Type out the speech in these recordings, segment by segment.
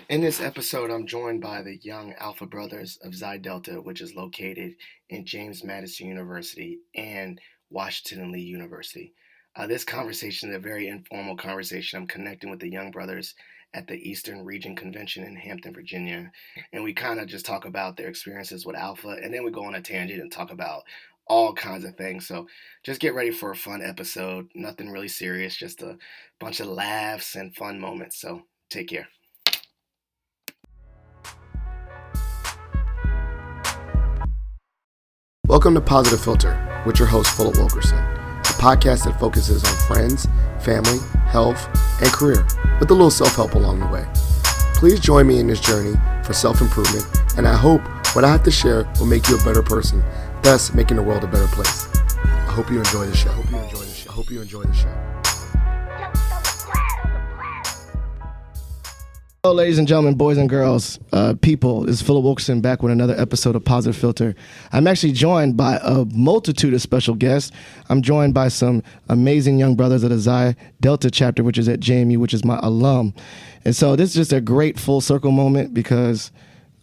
In this episode, I'm joined by the young Alpha Brothers of Xi Delta, which is located in James Madison University and Washington and Lee University. This conversation is a very informal conversation. I'm connecting with the young brothers at the Eastern Region Convention in Hampton, Virginia, and we kind of just talk about their experiences with Alpha, and then we go on a tangent and talk about all kinds of things. So just get ready for a fun episode. Nothing really serious, just a bunch of laughs and fun moments. So take care. Welcome to Positive Philter with your host, Philip Wilkerson, a podcast that focuses on friends, family, health, and career, with a little self-help along the way. Please join me in this journey for self-improvement, and I hope what I have to share will make you a better person, thus making the world a better place. I hope you enjoy the show. I hope you enjoy the show. Hello, ladies and gentlemen, boys and girls, people. This is Philip Wilkerson back with another episode of Positive Philter. I'm actually joined by a multitude of special guests. I'm joined by some amazing young brothers at the Xi Delta chapter, which is at JMU, which is my alum. And so this is just a great full circle moment because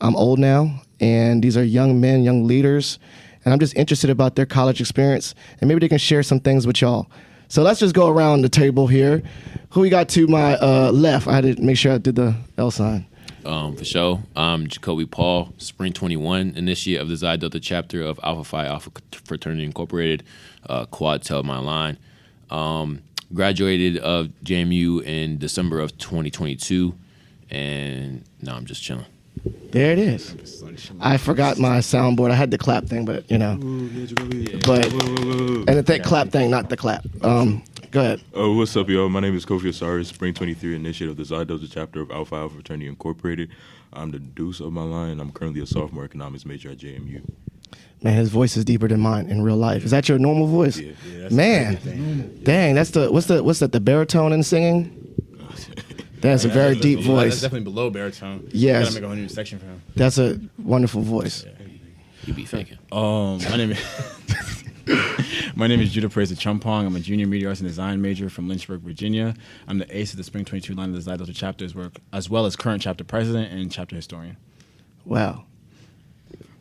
I'm old now, and these are young men, young leaders, and I'm just interested about their college experience, and maybe they can share some things with y'all. So let's just go around the table here. Who we got to my left? I had to make sure I did the L sign. For sure. I'm Jacoby Paul, Spring 21, initiate of the Xi Delta chapter of Alpha Phi Alpha Fraternity Incorporated, Quad Tel my line. Graduated of JMU in December of 2022, and now I'm just chilling. There it is. I forgot my soundboard. I had the clap thing, but and the clap thing, not the clap. Go ahead. What's up, y'all? My name is Kofi Asari, Spring 23, initiate of the Xi Delta chapter of Alpha Alpha Fraternity Incorporated. I'm the deuce of my line. I'm currently a sophomore economics major at JMU. Man, his voice is deeper than mine in real life. Is that your normal voice? Yeah, that's man. Dang, that's what's that? The baritone in singing? That's a very deep voice. That's definitely below baritone. Yes. You gotta make a whole new section for him. That's a wonderful voice. You be thinking. My name is Judah Praise Chumpong. I'm a junior media arts and design major from Lynchburg, Virginia. I'm the ace of the Spring 22 line of the Xi Delta chapters work, as well as current chapter president and chapter historian. Wow.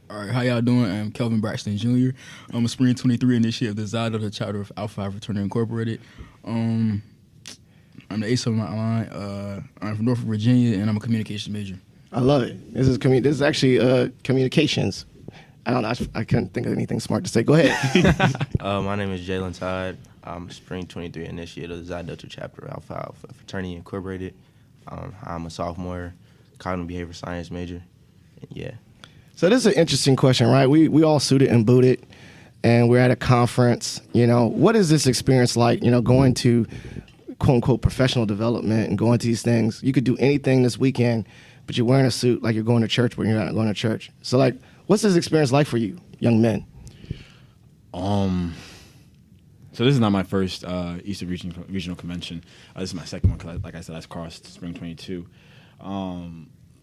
All right, how y'all doing? I'm Kelvin Braxton Jr. I'm a Spring 23 initiate of the Xi Delta chapter of Alpha Phi Fraternity Incorporated. I'm the ace of my line. I'm from Norfolk, Virginia, and I'm a communications major. I love it. This is actually communications. I don't know. I couldn't think of anything smart to say. Go ahead. My name is Jalen Todd. I'm a Spring 23 initiate of the Xi Delta chapter of Alpha Alpha Fraternity Incorporated. I'm a sophomore, cognitive behavior science major. Yeah. So this is an interesting question, right? We all suited and booted, and we're at a conference. What is this experience like? Going to quote unquote professional development and going to these things. You could do anything this weekend, but you're wearing a suit like you're going to church, but you're not going to church. So what's this experience like for you, young men? So this is not my first Eastern Regional Convention. This is my second one because, like I said, I crossed Spring 22.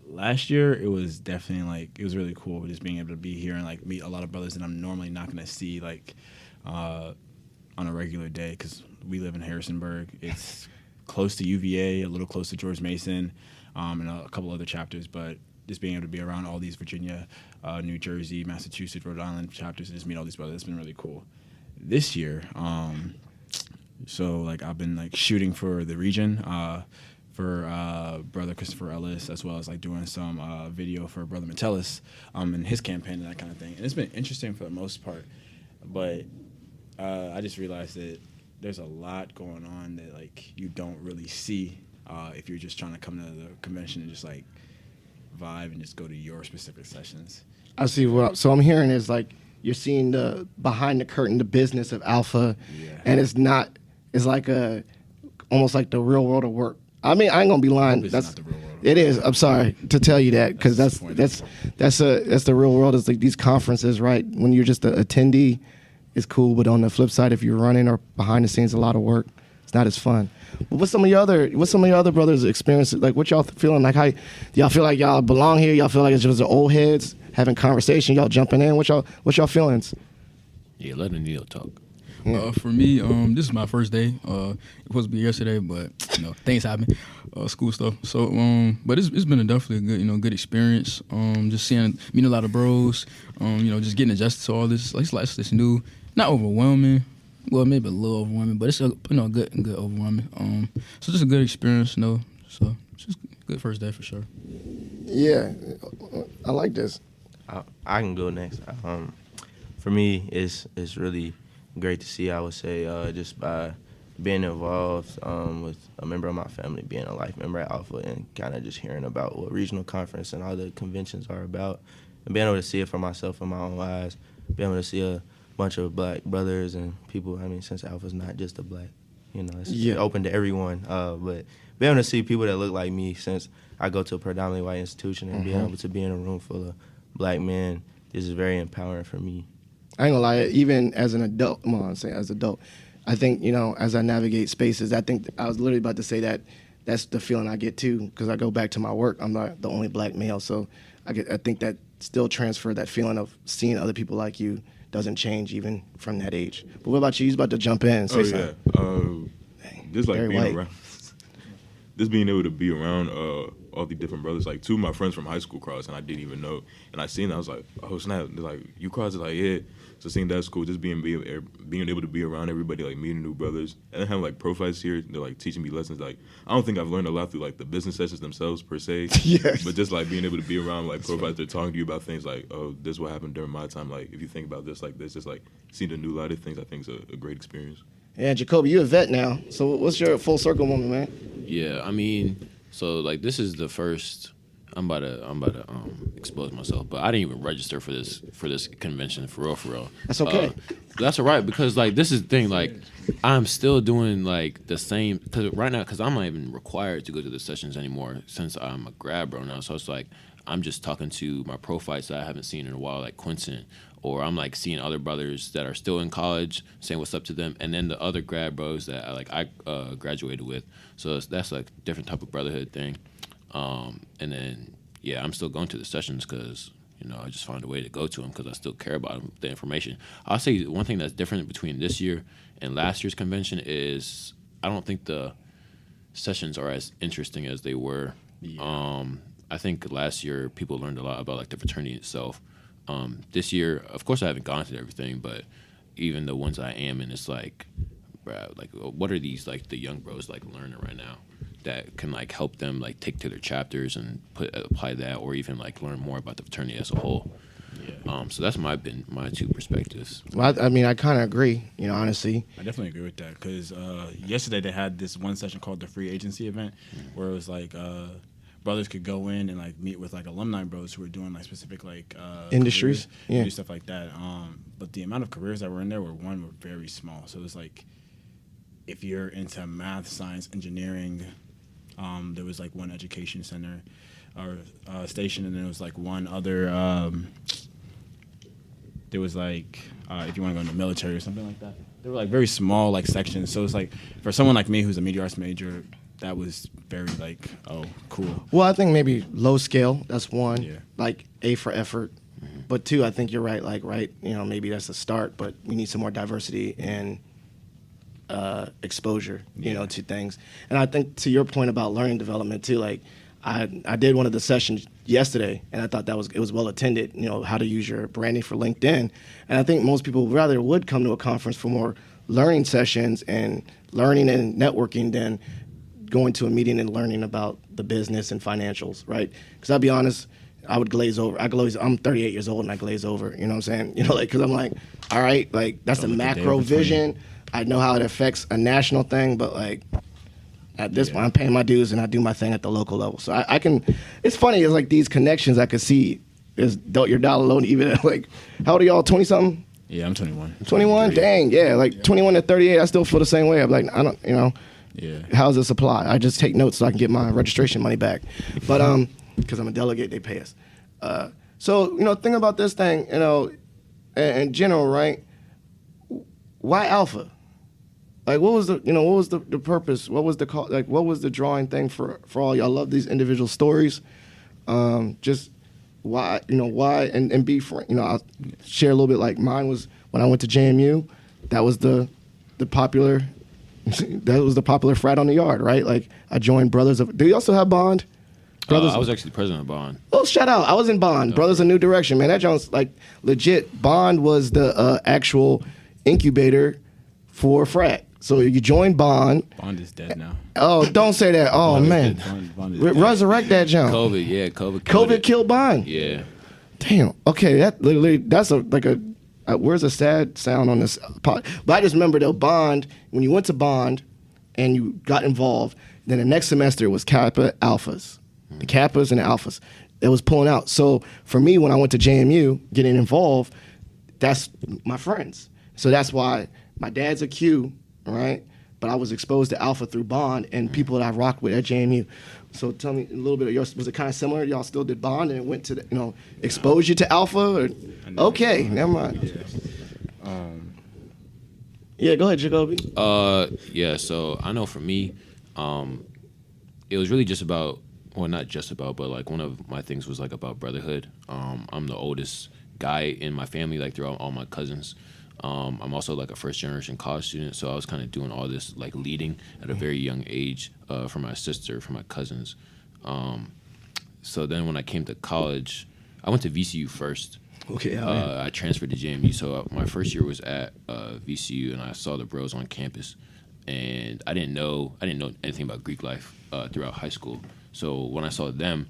Last year, it was definitely it was really cool just being able to be here and meet a lot of brothers that I'm normally not going to see on a regular day because we live in Harrisonburg. It's close to UVA, a little close to George Mason, and a couple other chapters, but just being able to be around all these Virginia, New Jersey, Massachusetts, Rhode Island chapters and just meet all these brothers, it's been really cool. This year, I've been shooting for the region, for Brother Christopher Ellis, as well as doing some video for Brother Metellus in his campaign and that kind of thing. And it's been interesting for the most part, but I just realized that there's a lot going on that you don't really see if you're just trying to come to the convention and just vibe and just go to your specific sessions. I see. So I'm hearing is you're seeing the behind the curtain, the business of Alpha, and it's almost like the real world of work. I mean, I ain't gonna be lying. That's not the real world. It is. I'm sorry to tell you that because that's the real world. Is these conferences, right? When you're just an attendee, it's cool, but on the flip side, if you're running or behind the scenes, a lot of work, it's not as fun. But what's some of your other brothers' experiences? What y'all feeling? How y'all feel like y'all belong here? Y'all feel like it's just the old heads having conversation? Y'all jumping in? What's y'all feelings? Yeah, let Neil talk. For me, this is my first day. It was supposed to be yesterday, but things happen. school stuff. So, but it's been definitely a good, good experience. Just meeting a lot of bros. Just getting adjusted to all this. Like, it's this new, not overwhelming. Well, maybe a little overwhelming, but it's a good overwhelming. So just a good experience, So just a good first day for sure. Yeah, I like this. I can go next. For me, it's really great to see. I would say just by being involved with a member of my family, being a life member at Alpha, and kind of just hearing about what regional conference and all the conventions are about, and being able to see it for myself in my own eyes, being able to see a bunch of black brothers and people. I mean, since Alpha's not just a black, it's open to everyone. But being able to see people that look like me, since I go to a predominantly white institution, and being able to be in a room full of black men, this is very empowering for me. I ain't gonna lie, even as an adult, I think, as I navigate spaces, I think I was literally about to say that's the feeling I get too, because I go back to my work. I'm not the only black male, so I think that still transfer that feeling of seeing other people like you doesn't change even from that age. But what about you? You're about to jump in and say something. Just like Very being white. around, just being able to be around all the different brothers. Like, two of my friends from high school crossed, and I didn't even know. And I seen that, I was like, oh snap! They're like, you crossed? Like, yeah. So seeing that's cool. Just being able to be around everybody, like meeting new brothers, and then having like profiles here. They're like teaching me lessons. Like, I don't think I've learned a lot through like the business sessions themselves per se. Yes. But just like being able to be around like profiles, they're talking to you about things like, oh, this is what happened during my time. Like, if you think about this, like this, just like seeing a new light of things, I think is a great experience. Yeah, Jacoby, you're a vet now. So what's your full circle moment, man? Yeah, I mean, so like this is the first. I'm about to expose myself, but I didn't even register for this convention for real. That's okay. That's all right, because like this is the thing, like I'm still doing like the same, because right now, because I'm not even required to go to the sessions anymore since I'm a grad bro now. So it's like I'm just talking to my pro fights that I haven't seen in a while, like Quinton, or I'm like seeing other brothers that are still in college, saying what's up to them, and then the other grad bros that I graduated with. So that's like a different type of brotherhood thing. And then, yeah, I'm still going to the sessions because, I just find a way to go to them because I still care about the information. I'll say one thing that's different between this year and last year's convention is I don't think the sessions are as interesting as they were. Yeah. I think last year people learned a lot about like the fraternity itself. This year, of course, I haven't gone to everything, but even the ones I am in, it's like, bruh, like, what are these like the young bros like learning right now that can like help them like take to their chapters and apply that, or even like learn more about the fraternity as a whole. Yeah. So that's my two perspectives. Well, I mean, I kind of agree, honestly. I definitely agree with that because yesterday they had this one session called the Free Agency event where it was like brothers could go in and like meet with like alumni bros who were doing like specific like industries, careers, do stuff like that. But the amount of careers that were in there were very small. So it was like if you're into math, science, engineering. There was like one education center or station, and then there was like one other. There was like if you want to go into the military or something like that. They were like very small like sections. So it's like for someone like me who's a media arts major, that was very like cool. Well, I think maybe low scale. That's one. Yeah. Like A for effort, but two, I think you're right. Like maybe that's a start, but we need some more diversity and. Exposure, to things. And I think to your point about learning development too, like I did one of the sessions yesterday and I thought it was well attended, how to use your branding for LinkedIn. And I think most people rather would come to a conference for more learning sessions and learning and networking than going to a meeting and learning about the business and financials, right? Because I'll be honest, I would glaze over. I'm 38 years old and I glaze over, you know what I'm saying? Because I'm like, all right, like that's a macro vision. I know how it affects a national thing, but like at this point, I'm paying my dues and I do my thing at the local level. So I can. It's funny. It's like these connections I could see. Is your dollar loan even at like? How old are y'all? 20 something? Yeah, I'm 21. 21? Dang, yeah. Like 21 to 38, I still feel the same way. I'm like, I don't, Yeah. How's this apply? I just take notes so I can get my registration money back. But because I'm a delegate, they pay us. So think about this thing. In general, right? Why Alpha? Like, what was the purpose? What was the call? Like, what was the drawing thing for all y'all? Love these individual stories. Just why, and be frank. I'll share a little bit. Like mine was when I went to JMU. That was the popular that was the popular frat on the yard, right? Like I joined Brothers of. Do you also have Bond? Brothers. I was actually the president of Bond. Oh, shout out! I was in Bond. Brothers of New Direction, man. That Jones like legit. Bond was the actual incubator for frat. So you join Bond. Bond is dead now. Oh, don't say that. Oh man, Bond is dead. resurrect that jump. COVID Killed Bond. Yeah. Damn. Okay, that literally that's where's a sad sound on this pod? But I just remember though, Bond, when you went to Bond and you got involved, then the next semester was Kappa Alphas. The Kappas and the Alphas. It was pulling out. So for me, when I went to JMU, getting involved, that's my friends. So that's why my dad's a Q, right? But I was exposed to Alpha through Bond and people that I rocked with at JMU. So tell me a little bit of yours. Was it kind of similar? Y'all still did Bond and it went to, expose you to Alpha? Or? Okay, never mind. Yeah, go ahead, Jacoby. Yeah, so I know for me, it was really just about, well, not just about, but like one of my things was like about brotherhood. I'm the oldest guy in my family, like throughout all my cousins. I'm also like a first generation college student, so I was kind of doing all this like leading at a very young age for my sister, for my cousins. So then when I came to college, I went to VCU first. Okay. I transferred to JMU, so my first year was at VCU, and I saw the bros on campus, and I didn't know anything about Greek life throughout high school. So when I saw them,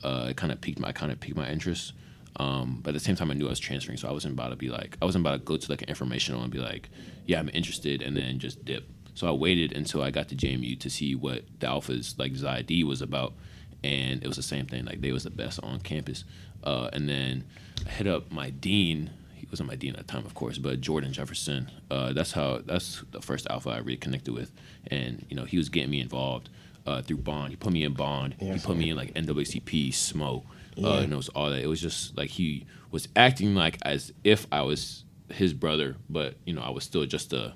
it kind of piqued my interest. But at the same time, I knew I was transferring, so I wasn't about to go to like an informational and be like, yeah, I'm interested, and then just dip. So I waited until I got to JMU to see what the Alphas, like ZID, was about, and it was the same thing. Like they was the best on campus. And then I hit up my dean. He wasn't my dean at the time, of course, but Jordan Jefferson. That's the first Alpha I really connected with, and he was getting me involved through Bond. He put me in Bond. He put me in like NAACP, SMO. And it was all that. It was just like he was acting like as if I was his brother, but I was still just a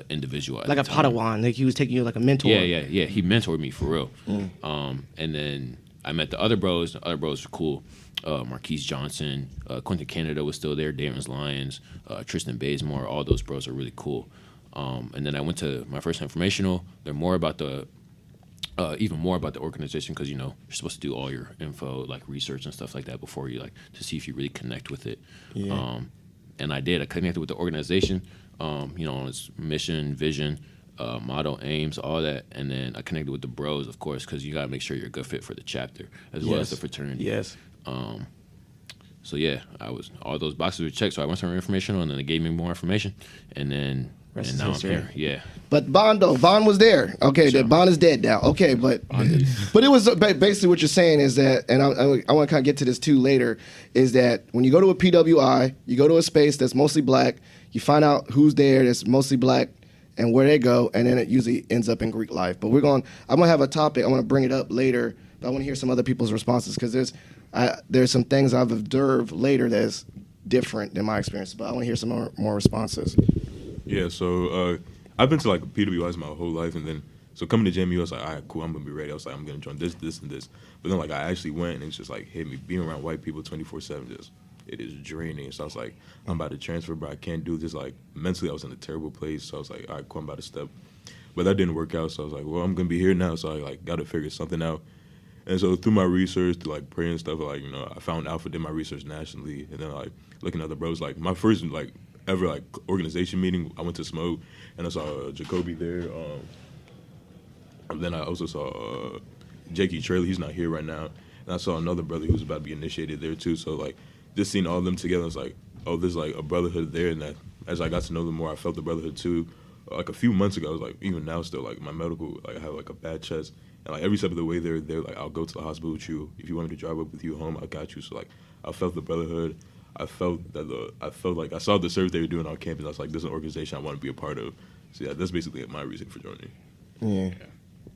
individual. Like a Padawan. Like he was taking you like a mentor. Yeah. He mentored me for real. And then I met the other bros. The other bros were cool. Marquise Johnson, Quentin Canada was still there. Damon's Lions, Tristan Bazemore. All those bros are really cool. And then I went to my first informational. Learned more about even more about the organization, because you're supposed to do all your info, like research and stuff like that, before you to see if you really connect with it. And I did. I connected with the organization, on its mission, vision, motto, aims, all that. And then I connected with the bros, of course, because you got to make sure you're a good fit for the chapter as well as the fraternity. Yes. So yeah, all those boxes were checked. So I went to information, and then they gave me more information, and then now I'm here. Yeah. But Bond was there. Okay, that Bond is dead now. Okay, but it was basically what you're saying is that, and I want to kind of get to this too later, is that when you go to a PWI, you go to a space that's mostly black, you find out who's there that's mostly black and where they go, and then it usually ends up in Greek life. But I'm gonna have a topic. I want to bring it up later, but I want to hear some other people's responses, because there's some things I've observed later that's different than my experience. But I want to hear some more responses. Yeah, so I've been to like PWIs my whole life, and then so coming to JMU, I was like, all right, cool, I'm gonna be ready. I was like, I'm gonna join this, and this. But then like I actually went, and it's just like hit me. Being around white people 24/7, it is draining. So I was like, I'm about to transfer, but I can't do this. Like mentally, I was in a terrible place. So I was like, all right, cool, I'm about to step. But that didn't work out. So I was like, well, I'm gonna be here now. So I like got to figure something out. And so through my research, through like prayer and stuff, like I found Alpha, did my research nationally, and then like looking at the bros, like my first like ever like organization meeting, I went to Smoke, and I saw Jacoby there. And then I also saw Jakey Traylor. He's not here right now. And I saw another brother who was about to be initiated there too. So like just seeing all of them together, I was like, oh, there's like a brotherhood there. And that as I got to know them more, I felt the brotherhood too. Like a few months ago, I was like, even now still, like my medical, like I have like a bad chest. And like every step of the way they're like, I'll go to the hospital with you. If you want me to drive up with you home, I got you. So like I felt the brotherhood. I felt like I saw the service they were doing on campus. I was like, this is an organization I want to be a part of. So yeah, that's basically my reason for joining. Yeah.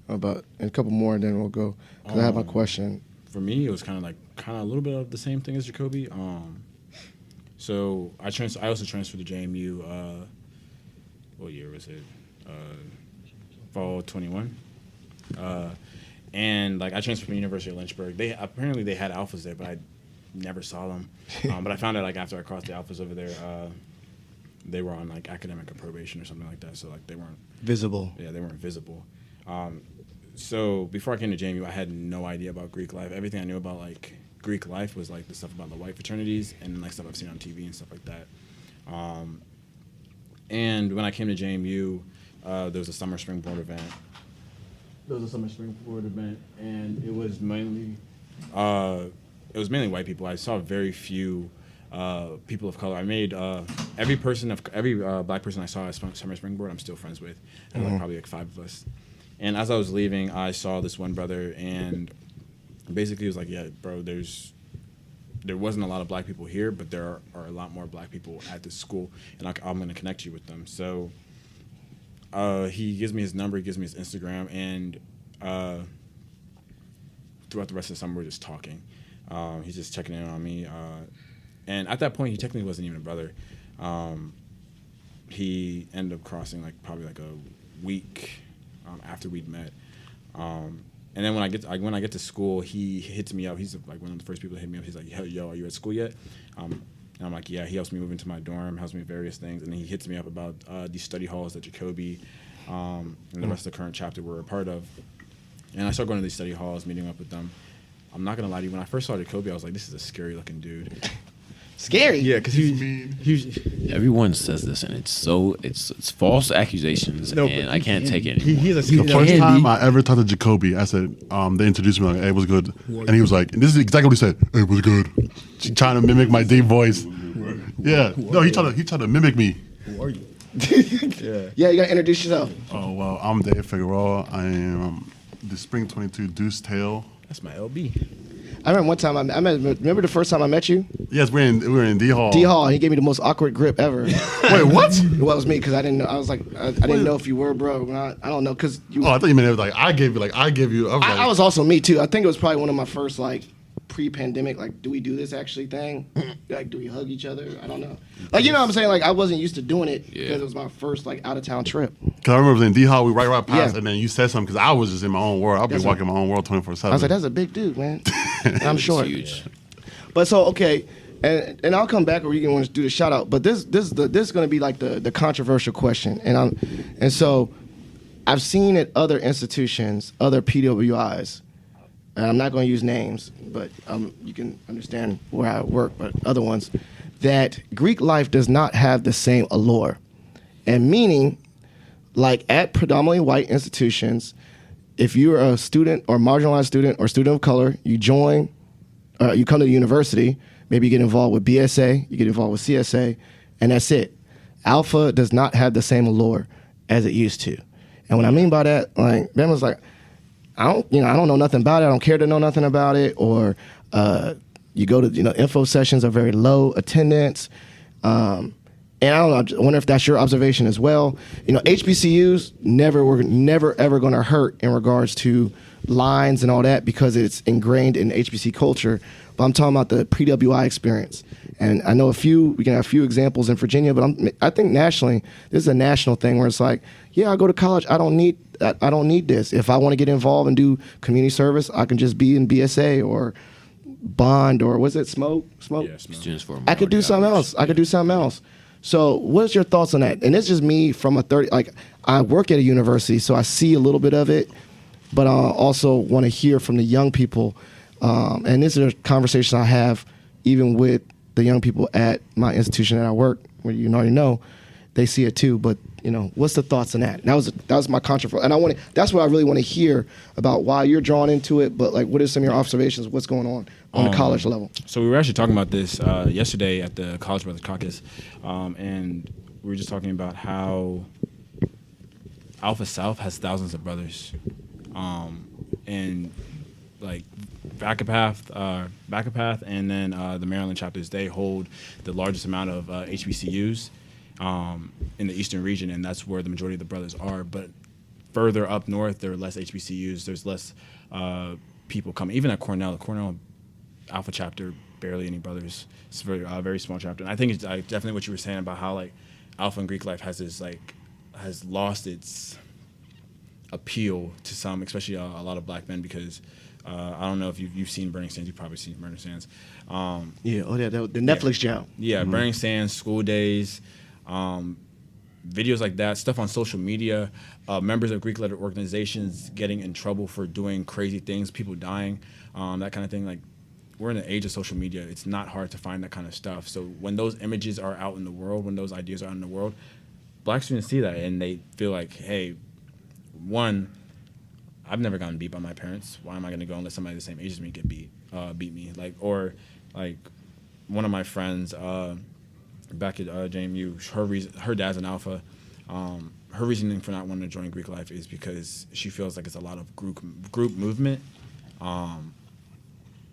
About a couple more, and then we'll go. Because I have my question. For me, it was kind of a little bit of the same thing as Jacoby. So I also transferred to JMU. What year was it? Fall 21. And like I transferred from the University of Lynchburg. They had Alphas there, but I never saw them. But I found out like after I crossed the Alphas over there. they were on like academic probation or something like that. So like they weren't Visible. Yeah, they weren't visible. So before I came to JMU, I had no idea about Greek life. Everything I knew about like Greek life was like the stuff about the white fraternities and like stuff I've seen on TV and stuff like that. And when I came to JMU, there was a summer springboard event. And it was mainly white people. I saw very few people of color. I made every black person I saw at summer springboard, I'm still friends with. And like probably like 5 of us. And as I was leaving, I saw this one brother, and basically he was like, "Yeah, bro, there wasn't a lot of black people here, but there are a lot more black people at this school, and I'm going to connect you with them." So he gives me his number, he gives me his Instagram, and throughout the rest of the summer, we're just talking. He's just checking in on me. And at that point, he technically wasn't even a brother. He ended up crossing like probably like a week after we'd met. And then when I get to school, he hits me up. He's like one of the first people to hit me up. He's like, "Yo, are you at school yet?" And I'm like, "Yeah." He helps me move into my dorm, helps me with various things, and then he hits me up about these study halls that Jacoby and the rest of the current chapter were a part of. And I started going to these study halls, meeting up with them. I'm not gonna lie to you. When I first saw Jacoby, I was like, "This is a scary looking dude." Scary. Yeah, because he Everyone says this, and it's false accusations, and I can't take it anymore. he's a The first time I ever talked to Jacoby, I said, they introduced me like, "Hey, it was good," and he was like, and this is exactly what he said, "Hey, it was good." Trying to mimic my deep voice. Yeah, no, he tried to mimic me. Who are you? Yeah, you gotta introduce yourself. Oh well, I'm Dave Figueroa. I am the Spring 22 Deuce Tail. That's my LB. I remember one time remember the first time I met you? Yes, we were in D Hall. D Hall, and he gave me the most awkward grip ever. Wait, what? Well, it was me because I didn't know. I was like, I didn't know if you were, bro. I don't know because you. Oh, I thought you meant it was like I gave you. I was also me too. I think it was probably one of my first like pre-pandemic, like, do we do this actually thing? Like, do we hug each other? I don't know. Like, you know what I'm saying? Like, I wasn't used to doing it because it was my first like out of town trip. Because I remember it was in D Hall, we right past, Yeah. and then you said something because I was just in my own world. I've been That's walking my own world 24/7. I was like, that's a big dude, man. And I'm short. Huge. But so okay, and I'll come back or you can want to do the shout out. But this is going to be like the controversial question, and so I've seen at other institutions, other PWIs, and I'm not going to use names, but you can understand where I work, but other ones, that Greek life does not have the same allure, and meaning, like at predominantly white institutions, if you're a student or marginalized student or student of color, you join. You come to the university, maybe you get involved with BSA, you get involved with CSA, and that's it. Alpha does not have the same allure as it used to. And what I mean by that, like, Ben was like, I don't know nothing about it, I don't care to know nothing about it, or you go to, info sessions are very low attendance. And I don't know, I wonder if that's your observation as well. HBCUs were never ever going to hurt in regards to lines and all that because it's ingrained in HBC culture. But I'm talking about the pre-WI experience. And I know we can have a few examples in Virginia, but I think nationally, this is a national thing where it's like, yeah, I go to college, I don't need this. If I want to get involved and do community service, I can just be in BSA or Bond or was it Smoke? Yeah, Smoke. Students for I could do something else. So what's your thoughts on that? And it's just me from I work at a university, so I see a little bit of it, but I also want to hear from the young people. And this is a conversation I have even with the young people at my institution that I work, where you already know, they see it too. But what's the thoughts on that? That was my controversial, and that's what I really want to hear about why you're drawn into it. But like, what are some of your observations? What's going on the college level? So we were actually talking about this yesterday at the College Brothers Caucus, and we were just talking about how Alpha South has thousands of brothers, and like Backupath, and then the Maryland chapters, they hold the largest amount of HBCUs in the Eastern region, and that's where the majority of the brothers are. But further up north, there are less HBCUs. There's less people coming. Even at Cornell, the Cornell Alpha chapter, barely any brothers. It's a very small chapter. And I think it's definitely what you were saying about how like Alpha and Greek life has lost its appeal to some, especially a lot of black men, because I don't know if you've seen Burning Sands. You've probably seen Burning Sands. The Netflix job. Yeah, Burning Sands, School Days. Videos like that, stuff on social media, members of Greek letter organizations getting in trouble for doing crazy things, people dying, that kind of thing. Like, we're in the age of social media. It's not hard to find that kind of stuff. So when those images are out in the world, when those ideas are out in the world, Black students see that and they feel like, hey, one, I've never gotten beat by my parents. Why am I going to go and let somebody the same age as me get beat me? Like, or like one of my friends back at JMU, her dad's an alpha. Her reasoning for not wanting to join Greek life is because she feels like it's a lot of group movement.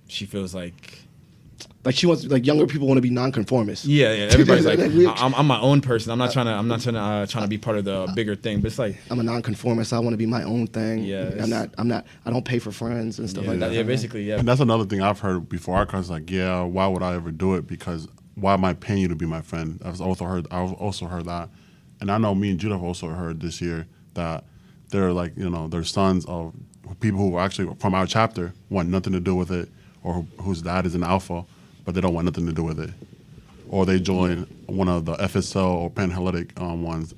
She feels like she wants, like, younger people want to be nonconformists. Yeah. Everybody's like, I'm my own person. I'm not trying to be part of the bigger thing. But it's like, I'm a nonconformist. I want to be my own thing. Yeah, I'm not. I don't pay for friends and stuff like that. Yeah, basically, yeah. And that's another thing I've heard before. Our cousin's like, yeah, why would I ever do it? Because why am I paying you to be my friend? I've also heard that. And I know me and Judah have also heard this year that they're like, they're sons of people who are actually from our chapter, want nothing to do with it, or whose dad is an alpha, but they don't want nothing to do with it. Or they join one of the FSL or Panhellenic ones.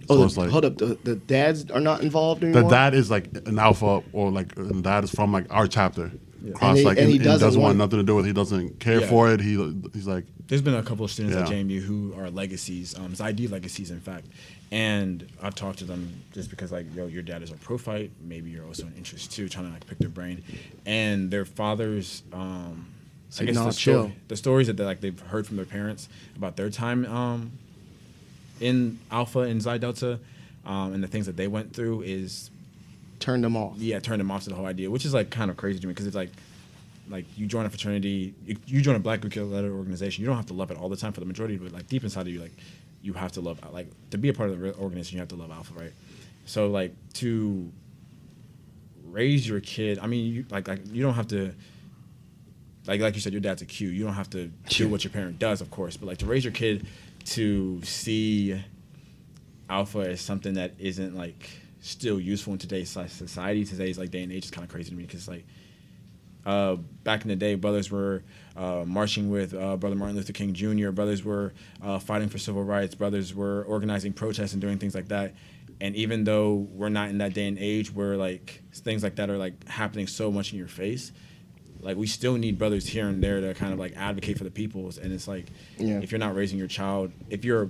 So it's like, hold up, the dads are not involved anymore? the dad is like an alpha, or like the dad is from like our chapter. Yeah. And he doesn't want want nothing to do with it. He doesn't care for it. He's like, there's been a couple of students at Yeah. JMU who are legacies, ID legacies, in fact. And I've talked to them just because, like, yo, your dad is a pro fight. Maybe you're also an interest too, trying to like pick their brain. And their fathers, I guess the stories that they've heard from their parents about their time in Alpha and Xi Delta, and the things that they went through is turned them off. Yeah, turned them off to the whole idea, which is like kind of crazy to me because it's like you join a fraternity, you join a Black Greek letter organization. You don't have to love it all the time for the majority, but like deep inside of you, like you have to love, like to be a part of the organization, you have to love Alpha, right? So like to raise your kid, I mean, you like you don't have to. Like you said, your dad's a Q. You don't have to do what your parent does, of course, but like to raise your kid to see Alpha as something that isn't like still useful in today's society, today's like day and age is kind of crazy to me because like back in the day, brothers were marching with Brother Martin Luther King Jr. Brothers were fighting for civil rights. Brothers were organizing protests and doing things like that. And even though we're not in that day and age where like things like that are like happening so much in your face, like we still need brothers here and there to kind of like advocate for the peoples. And it's like, if you're not raising your child, if you're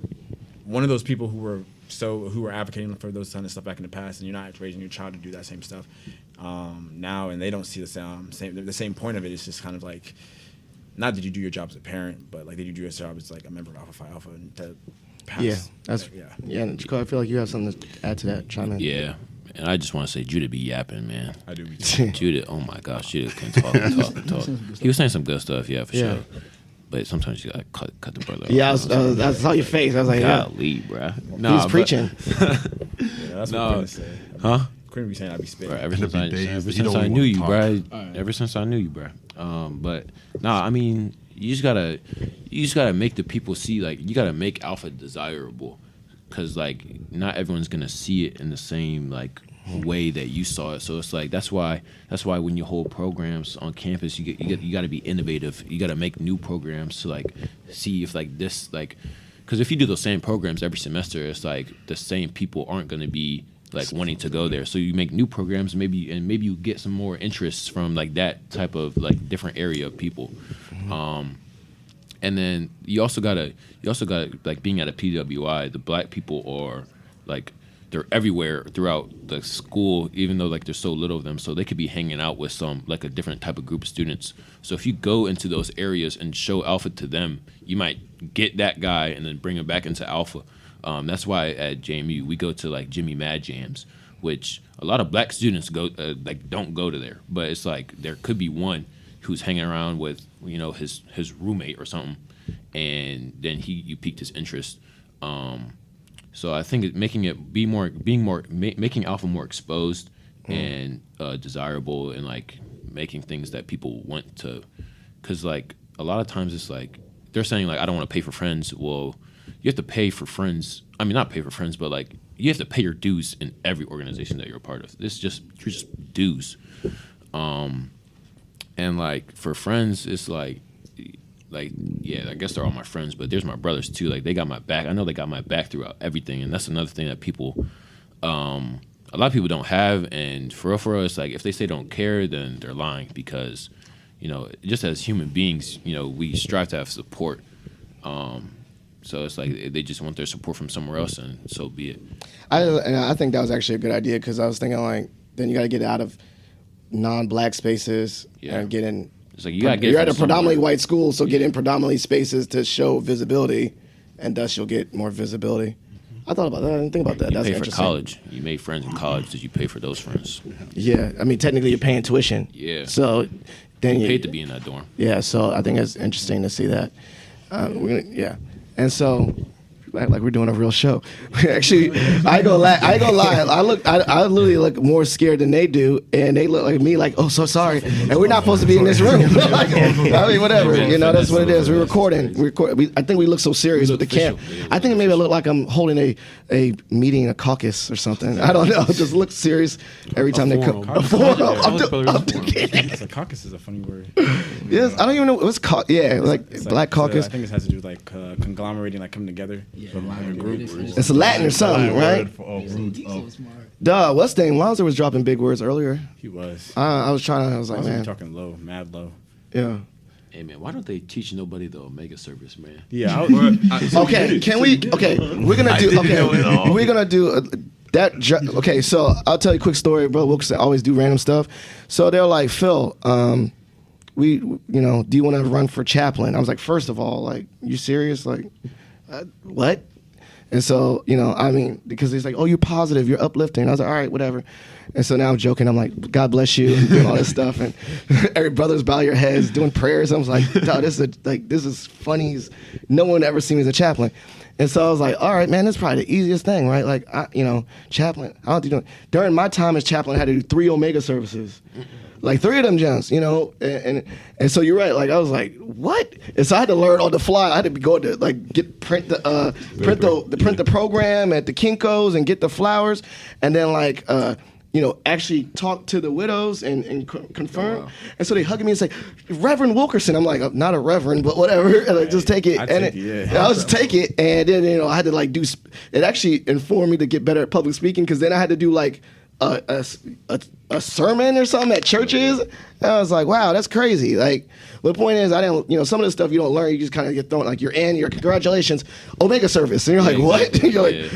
one of those people who were advocating for those kind of stuff back in the past, and you're not raising your child to do that same stuff now, and they don't see the same point of it. It's just kind of like, not did you do your job as a parent, but like did you do your job as like a member of Alpha Phi Alpha and to pass? And Jaco, I feel like you have something to add to that. Chime in. Yeah. And I just want to say, Judah be yapping, man. I do be too. Judah, oh my gosh, Judah can talk. He was saying some good stuff, for sure. But sometimes you gotta cut the brother off. Yeah, I saw your face. I was like, golly, bro. He's preaching. That's what I'm say. Huh? Couldn't be saying I'd be spitting. Ever since I knew you, bro. Ever since I knew you, bro. But I mean, you just gotta make the people see, like, you gotta make Alpha desirable. Because, like, not everyone's going to see it in the same, like, way that you saw it. So it's like, that's why when you hold programs on campus, you got to be innovative. You got to make new programs to, like, see if, like, this, like, because if you do those same programs every semester, it's like the same people aren't going to be, like, wanting to go there. So you make new programs, maybe you get some more interests from, like, that type of, like, different area of people. And then you also gotta like being at a PWI, the Black people are like they're everywhere throughout the school, even though like there's so little of them, so they could be hanging out with some like a different type of group of students. So if you go into those areas and show Alpha to them, you might get that guy and then bring him back into Alpha. That's why at JMU we go to like Jimmy Mad Jams, which a lot of Black students go like don't go to there, but it's like there could be one who's hanging around with his roommate or something, and then you piqued his interest. So I think making Alpha more exposed and desirable, and like making things that people want to, because like a lot of times it's like they're saying like I don't want to pay for friends. Well, you have to pay for friends. I mean, not pay for friends, but like you have to pay your dues in every organization that you're a part of. You're just dues. And like for friends, it's like like, yeah, I guess they're all my friends, but there's my brothers too. Like, they got my back. I know they got my back throughout everything, and that's another thing that people, a lot of people don't have. And for real, it's like if they say don't care, then they're lying, because, you know, just as human beings, you know, we strive to have support. So it's like they just want their support from somewhere else, and so be it. I think that was actually a good idea, because I was thinking, like, then you got to get out of non-black spaces and get in. It's like you gotta get. You're at a predominantly white school, so get in predominantly spaces to show visibility, and thus you'll get more visibility. I thought about that. I didn't think about that. You That's pay for interesting. college. You made friends in college. Did you pay for those friends? Yeah, I mean, technically you're paying tuition. Yeah. So then You you paid to be in that dorm. Yeah, so I think it's interesting to see that. And so, like we're doing a real show. Actually, I ain't gonna lie. I literally look more scared than they do, and they look like me, like, oh, so sorry, and we're not supposed to be in this room. Like, I mean, whatever, you know, that's what it is. We're recording. I think we look so serious with the camera. I think maybe I look like I'm holding a meeting, a caucus or something. I don't know. Just look serious every time they come. A forum. It's a caucus is a funny word. Yes, I don't even know what's called. Yeah, like Black Caucus. I think it has to do with like conglomerating, like coming together. Like a group. It's Latin or something, right? Duh, what's the name? Lonzo was dropping big words earlier. He was. I was like, man. Talking low, mad low. Yeah. Hey man, why don't they teach nobody the Omega service, man? Yeah. Okay, can we? Okay, we're gonna do. Okay, we're gonna do that. Okay, so I'll tell you a quick story, bro. Wilkes always do random stuff. So they're like, Phil, do you want to run for chaplain? I was like, first of all, like, you serious? Like, what? And so, I mean, because he's like, oh, you're positive, you're uplifting. I was like, all right, whatever. And so now I'm joking. I'm like, God bless you, and doing all this stuff. And every brothers bow your heads, doing prayers. I was like, no, this is funny. No one ever seen me as a chaplain. And so I was like, all right, man, that's probably the easiest thing, right? Like, chaplain. I don't do. During my time as chaplain, I had to do 3 Omega services. Like 3 of them jumps, and so you're right. Like I was like, what? And so I had to learn on the fly. I had to go to like print the program at the Kinko's and get the flowers, and then like actually talk to the widows and confirm. Oh, wow. And so they hugged me and say, Reverend Wilkerson. I'm like, not a reverend, but whatever. And I just take it. I'll just take it. And then I had to like do. It actually informed me to get better at public speaking, because then I had to do like a sermon or something at churches. And I was like, wow, that's crazy. Like, the point is, I didn't, some of the stuff you don't learn, you just kind of get thrown, like, you're in, your congratulations, Omega service. And you're like, what? You're like,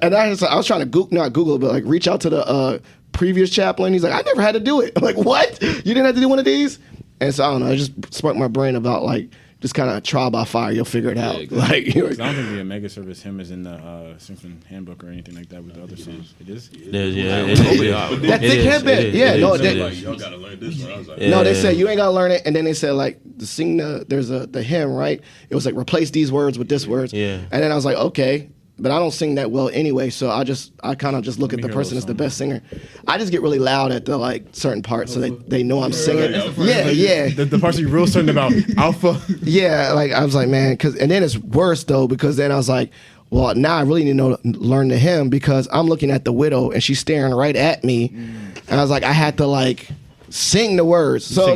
and I was trying to not Google, but like reach out to the previous chaplain. He's like, I never had to do it. I'm like, what? You didn't have to do one of these? And so I don't know, it just sparked my brain about like, just kind of trial by fire, you'll figure it out. Exactly. Like, I don't think the Omega service hymn is in the Simpson handbook or anything like that with the other songs. It is? That thick headband. Yeah, no. Y'all gotta learn this one. I was like, no, they said you ain't gotta learn it, and then they said like sing there's the hymn, right? It was like replace these words with this words. Yeah. And then I was like, okay. But I don't sing that well anyway, so I kind of just look at the person that's the best singer. I just get really loud at the like certain parts, so they know I'm singing. Yeah. The parts you're real certain about, alpha. Yeah, like I was like, man, and then it's worse though, because then I was like, well, now I really need to learn the hymn, because I'm looking at the widow and she's staring right at me, and I was like, I had to like sing the words. So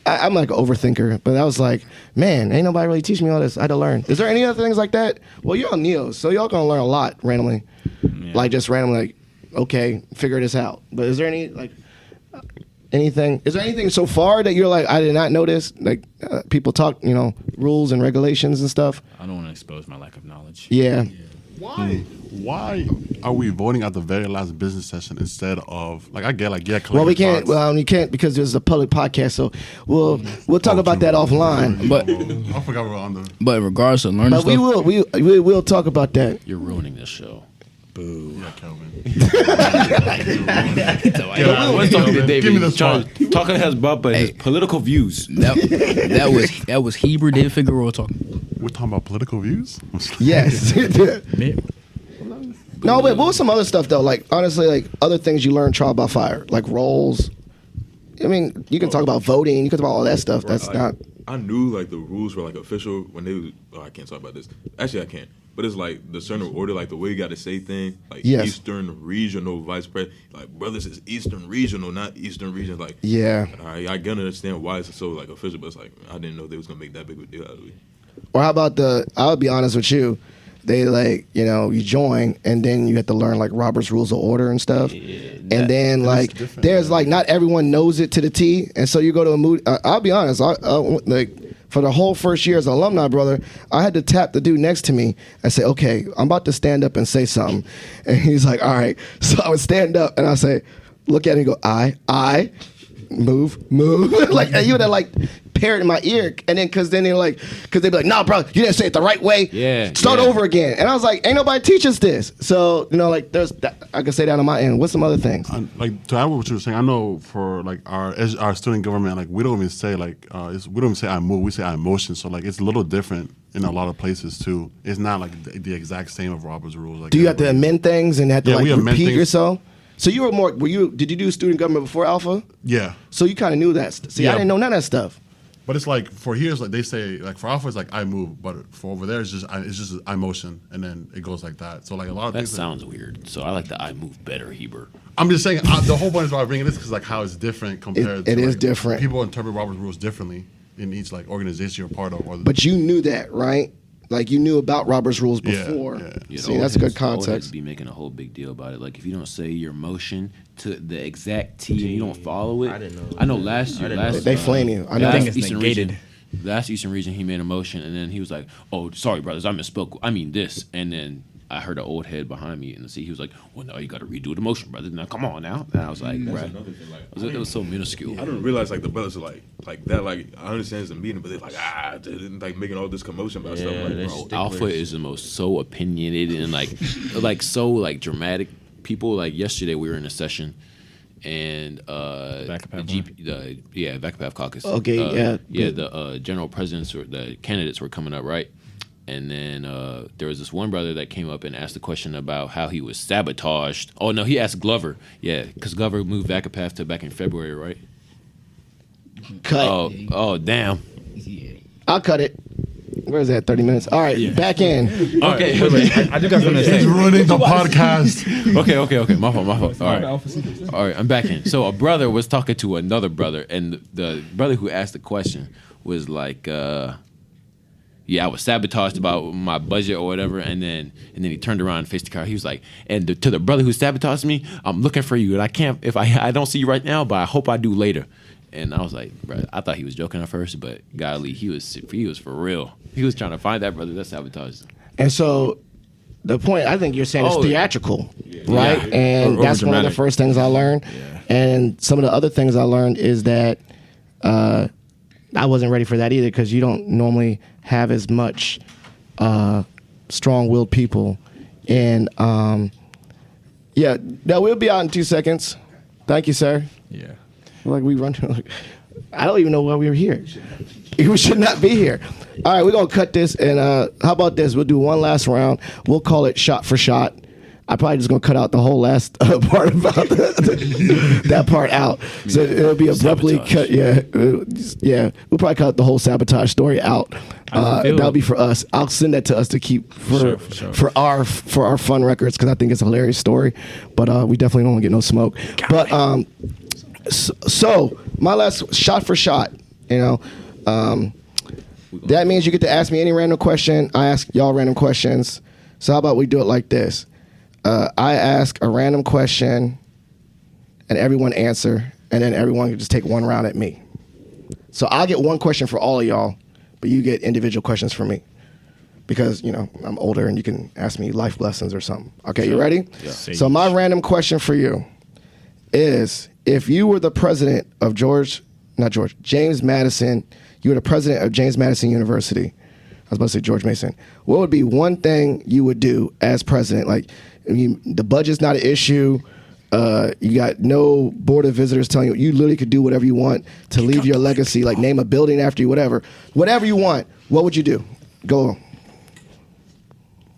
I'm like an overthinker, but I was like, man, ain't nobody really teaching me all this. I had to learn. Is there any other things like that? Well, you're on Neos, so y'all gonna learn a lot randomly. Yeah. Like just randomly, like, okay, figure this out. But is there any like anything? Is there anything so far that you're like, I did not know this? Like people talk, rules and regulations and stuff. I don't want to expose my lack of knowledge. Yeah. Why are we voting at the very last business session instead of like I get like well, we can't. Well, you can't because there's a public podcast, so we'll talk about that offline. But I forgot we're on the. But regardless of learning, but stuff, we will talk about that. You're ruining this show. Boo. Yeah, Kelvin. I was talking to David. Give me the spot. Talking to his butt, but his political views. That was Hebrew David Figueroa talking. We're talking about political views? Yes. No, but what was some other stuff though? Like honestly, like other things you learn trial by fire, like roles. I mean, you can talk about voting. You can talk about all that stuff. That's not. I knew like the rules were like official when they. I can't talk about this. Actually, I can't. But it's like the certain order, like the way you got to say things, like Yes. Eastern Regional Vice President. Like, brothers is Eastern Regional, not Eastern Region. Like, Yeah. all right, I can understand why it's so like official, but it's like I didn't know they was gonna make that big of a deal out of it. Or how about I'll be honest with you. They like, you join and then you have to learn like Robert's Rules of Order and stuff. And then like there's like not everyone knows it to the T. And so you go to a mood. I'll be honest. Like for the whole first year as an alumni brother, I had to tap the dude next to me and say, okay, I'm about to stand up and say something. And he's like, all right. So I would stand up and I say, look at him and go, I move. Like you would have like parrot in my ear, and then because they'd be like, no, bro, you didn't say it the right way. Yeah, Start yeah. over again. And I was like, ain't nobody teach us this. So like there's that, I can say that on my end. What's some other things? Like to add what you were saying, I know for like our student government, like we don't even say like we don't even say I move, we say I motion. So like it's a little different in a lot of places too. It's not like the exact same of Robert's Rules. Like, Do you have to amend things and have to we like amend repeat things. yourself? So you did you do student government before Alpha? Yeah. So you kind of knew that. See, I Yeah. didn't know none of that stuff. But it's like for here, it's like they say like for Alpha it's like I move, but for over there it's just I motion, and then it goes like that. So like a lot of That things. sounds weird. So I like the I move better, Heber. I'm just saying the whole point is why I bring this because like how it's different compared. It to is like, different. People interpret Robert's Rules differently in each like organization you're part of. Or But you knew that, right? Like you knew about Robert's Rules Yeah, before. yeah. You See, know, that's a good old heads context. be making a whole big deal about it. Like if you don't say your motion to the exact T and you don't follow it. I didn't know. I know last year. I didn't know. They flame you. I know. think Last it's Eastern negated. region. Last Eastern region, he made a motion, and then he was like, "Oh, sorry, brothers, I misspoke. I mean this." And then I heard an old head behind me in the seat. He was like, "Well, no, you got to redo the motion, brother. Now, come on now." And I was like, That's "Right." another thing. Like, It was so minuscule. I didn't realize like the brothers are like that. Like I understand it's a meeting, but they're like they're, like making all this commotion about Yeah, stuff. Like, they bro, stick- Alpha is the most so opinionated and like so like dramatic people. Like yesterday, we were in a session. And Vacapav Vacapav caucus. Okay, yeah. The general presidents or the candidates were coming up, right? And then there was this one brother that came up and asked a question about how he was sabotaged. Oh no, he asked Glover. Yeah, because Glover moved Vacapav to back in February, right? Cut. Oh damn. I'll cut it. Where's that? 30 minutes. All right, back in. Okay. I do got something to He's say. ruining the podcast. Okay. My fault. All right, I'm back in. So a brother was talking to another brother, and the brother who asked the question was like, I was sabotaged about my budget or whatever, and then he turned around and faced the car. He was like, and to the brother who sabotaged me, I'm looking for you, and I can't if I don't see you right now, but I hope I do later. And I was like, bro, I thought he was joking at first, but golly, he was for real. He was trying to find that brother that sabotaged him. And so the point I think you're saying is Oh, theatrical, right? Yeah. And Or that's one of the overdramatic. first things I learned. Yeah. And some of the other things I learned is that I wasn't ready for that either because you don't normally have as much strong-willed people. And now we'll be out in 2 seconds. Thank you, sir. Yeah. Like we run. I don't even know why we were here. We should not be here. All right, we're gonna cut this, and how about this? We'll do one last round. We'll call it shot for shot. I probably just gonna cut out the whole last part about that part out, so it'll be abruptly cut. Yeah. We'll probably cut the whole sabotage story out. That'll be for us. I'll send that to us to keep for our fun records because I think it's a hilarious story. But we definitely don't want to get no smoke. But so my last shot for shot, that means you get to ask me any random question. I ask y'all random questions. So how about we do it like this? I ask a random question, and everyone answer, and then everyone can just take one round at me. So I'll get one question for all of y'all, but you get individual questions for me. Because, I'm older and you can ask me life lessons or something. Okay, you ready? Yeah. So my random question for you is, if you were the president of James Madison, you were the president of James Madison University. I was about to say George Mason. What would be one thing you would do as president? Like, the budget's not an issue. You got no board of visitors telling you literally could do whatever you want to leave your legacy, like name a building after you, whatever you want. What would you do? Go.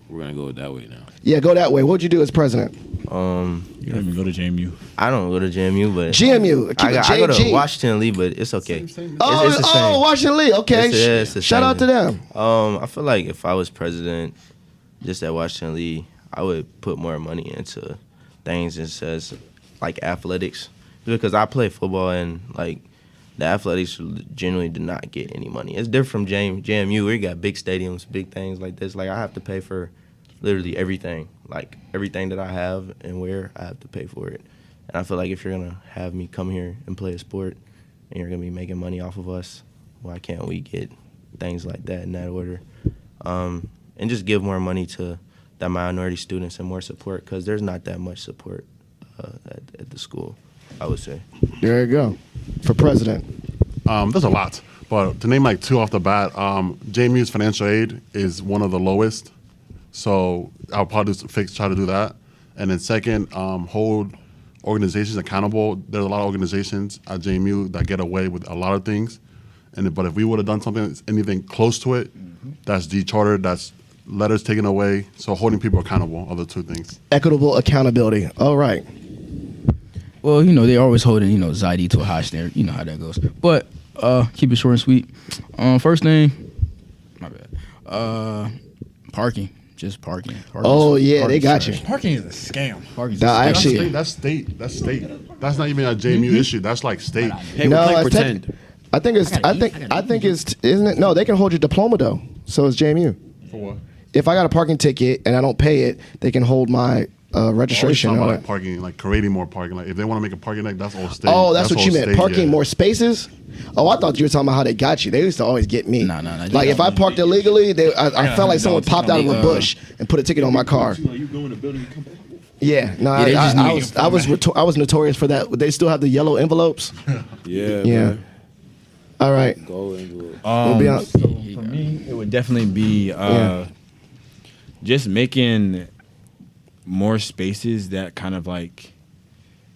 We're gonna go that way now. Yeah, go that way. What would you do as president? You don't even go to JMU. I don't go to JMU, but GMU. Keep it I go to JG. Washington Lee, but it's okay. It's the same. Washington Lee. Okay. It's the Shout same. out to them. I feel like if I was president, just at Washington Lee, I would put more money into things and says like athletics, because I play football and like the athletics generally do not get any money. It's different from JMU. We got big stadiums, big things like this. Like I have to pay for literally everything. Like everything that I have and wear, I have to pay for it. And I feel like if you're gonna have me come here and play a sport, and you're gonna be making money off of us, why can't we get things like that in that order? And just give more money to the minority students and more support, because there's not that much support at the school, I would say. There you go. For president. There's a lot, but to name like two off the bat, JMU's financial aid is one of the lowest, so I'll probably try to do that. And then second, hold organizations accountable. There's a lot of organizations at JMU that get away with a lot of things, but if we would have done something, anything close to it, that's dechartered, that's letters taken away. So holding people accountable are the two things. Equitable accountability. All right. Well, they always holding, Zaidi to a high standard. You know how that goes. But keep it short and sweet. First thing, my bad. Parking. Just parking. Oh, yeah, they got you. Parking is a scam. Parking's Nah, a scam. actually- That's state. That's not even a JMU issue. That's like state. Hey, No, we're playing it's pretend. I think it's isn't it? No, they can hold your diploma though. So it's JMU. For what? If I got a parking ticket and I don't pay it, they can hold my registration Always talking on about it. like parking, like creating more parking. Like if they want to make a parking deck, that's all state. Oh, that's what all you meant. state, Parking yeah. more spaces. Oh, I thought you were talking about how they got you. They used to always get me. Nah. Like if I parked illegally, I felt like someone popped out of a bush and put a ticket on my car. Like you go in the building, you come back. Yeah, no, they just knew I was notorious for that. They still have the yellow envelopes. Yeah. Yeah. Man. All right. Go into We'll be on- So for me, it would definitely be just making more spaces that kind of like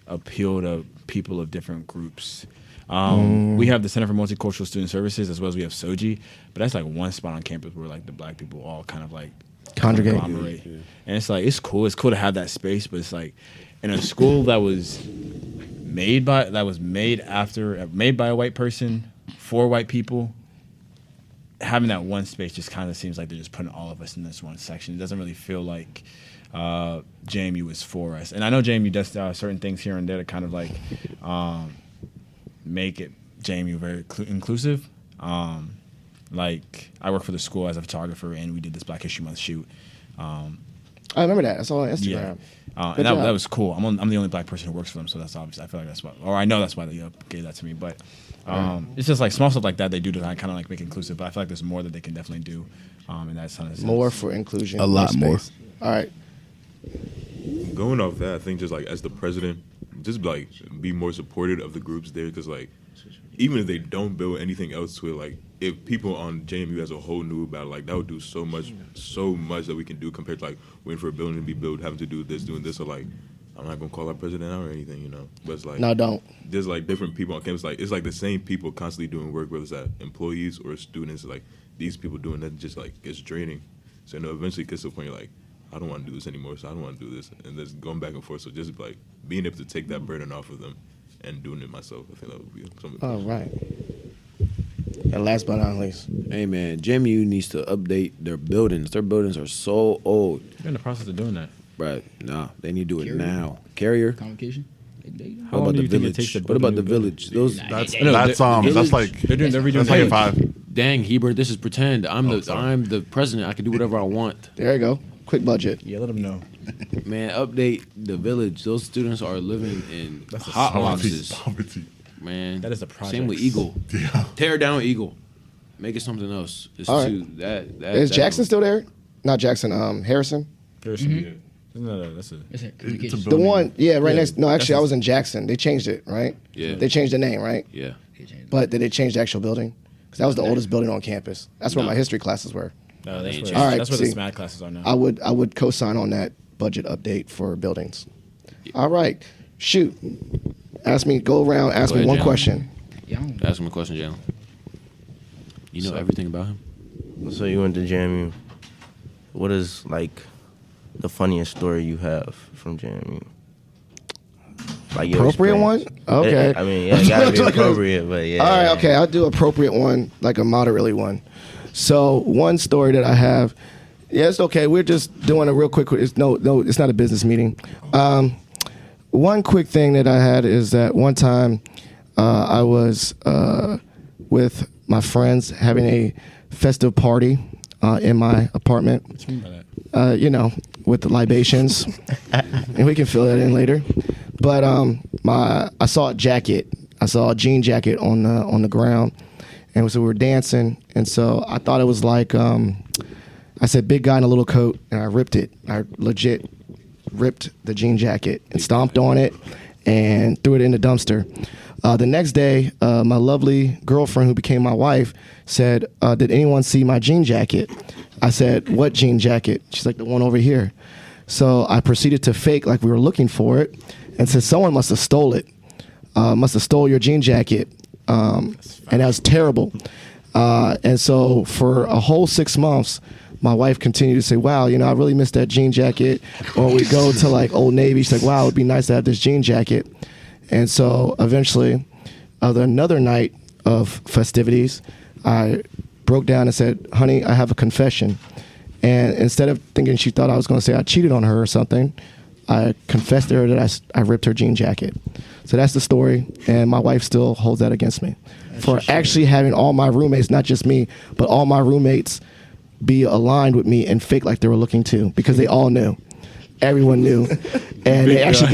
appeal to people of different groups. We have the Center for Multicultural Student Services, as well as we have SOGI, but that's like one spot on campus where like the black people all kind of like Congregate. conglomerate. And it's like it's cool to have that space, but it's like in a school that was made by a white person for white people, having that one space just kind of seems like they're just putting all of us in this one section. It doesn't really feel like JMU is for us. And I know JMU does certain things here and there to kind of like make it JMU very inclusive. Like I work for the school as a photographer, and we did this Black History Month shoot. I remember that. I saw it on Instagram. Yeah. And Good job. that was cool. I'm the only black person who works for them, so that's obvious. I feel like that's why, or I know that's why they gave that to me. But it's just like small stuff like that they do to kind of like make it inclusive. But I feel like there's more that they can definitely do in that sense. More for inclusion. A lot more. space. All right. Going off that, I think just like as the president, just like be more supportive of the groups there, because like even if they don't build anything else to it, like if people on JMU as a whole knew about it, like that would do so much that we can do compared to like waiting for a building to be built, having to do this, doing this. So like I'm not gonna call our president out or anything, but it's like No, don't. there's like different people on campus. Like it's like the same people constantly doing work, whether it's at employees or students. Like these people doing that just like it's draining. So eventually it gets to the point you're like, I don't want to do this anymore, so I don't want to do this, and just going back and forth. So just like being able to take that burden off of them and doing it myself, I think that would be something. All right. And last but not least, Hey man, JMU needs to update their buildings. Their buildings are so old. They're in the process of doing that. Right. Nah, they need to do it now. Carrier. Convocation? How What long about do the you think it takes village? to What build a about the new building? village? Those That's like They're redoing that's like 5. dang Hebert, this is pretend. I'm the president. I can do whatever I want. there you go. Quick budget. Yeah, let them know. Man, update the village. Those students are living in That's a hot smart boxes. Poverty. Man, That is a Same with project. Eagle. Yeah. Tear down Eagle. Make it something else. It's All right. too that. Is Jackson still there? Not Jackson. Harrison. There's some, that's a It's a It's a communication. The building. one. Yeah, right Yeah, next. No, actually, that's I was in Jackson. They changed it, right? Yeah. They changed the name, right? Yeah. But did they change the actual building? Because that was the oldest building on campus. That's where No. my history classes were. no, that's All where, right, that's where the see. SMAT classes are now. I would co-sign on that budget update for buildings. All right, shoot. Ask me. Go around. Ask Go me ahead, one Jalen. question. Yeah, I don't- Ask him a question, Jalen. You know everything about him. So you went to JMU. What is like the funniest story you have from JMU? Like your Appropriate one? experience. Okay. I mean, yeah, it gotta be appropriate, but yeah. All right, okay. I'll do appropriate one, like a moderately one. So one story that I have Yeah, it's okay. We're just doing a real quick. It's it's not a business meeting. One quick thing that I had is that one time I was with my friends having a festive party in my apartment. What do you mean by that? With the libations, and we can fill that in later. But I saw a jacket. I saw a jean jacket on the ground, and so we were dancing. And so I thought it was like I said, big guy in a little coat, and I ripped it. I legit ripped the jean jacket and stomped on it and threw it in the dumpster. The next day, my lovely girlfriend, who became my wife, said, did anyone see my jean jacket? I said, what jean jacket? She's like, the one over here. So I proceeded to fake like we were looking for it and said, someone must have stole it. Must have stole your jean jacket. And that was terrible. And so for a whole 6 months, my wife continued to say, wow, I really miss that jean jacket. Or we go to like Old Navy. She's like, wow, it'd be nice to have this jean jacket. And so eventually, another night of festivities, I broke down and said, honey, I have a confession. And instead of thinking she thought I was going to say I cheated on her or something, I confessed to her that I ripped her jean jacket. So that's the story, and my wife still holds that against me. For actually having all my roommates, not just me, but all my roommates be aligned with me and fake like they were looking too, because they all knew. Everyone knew, and they actually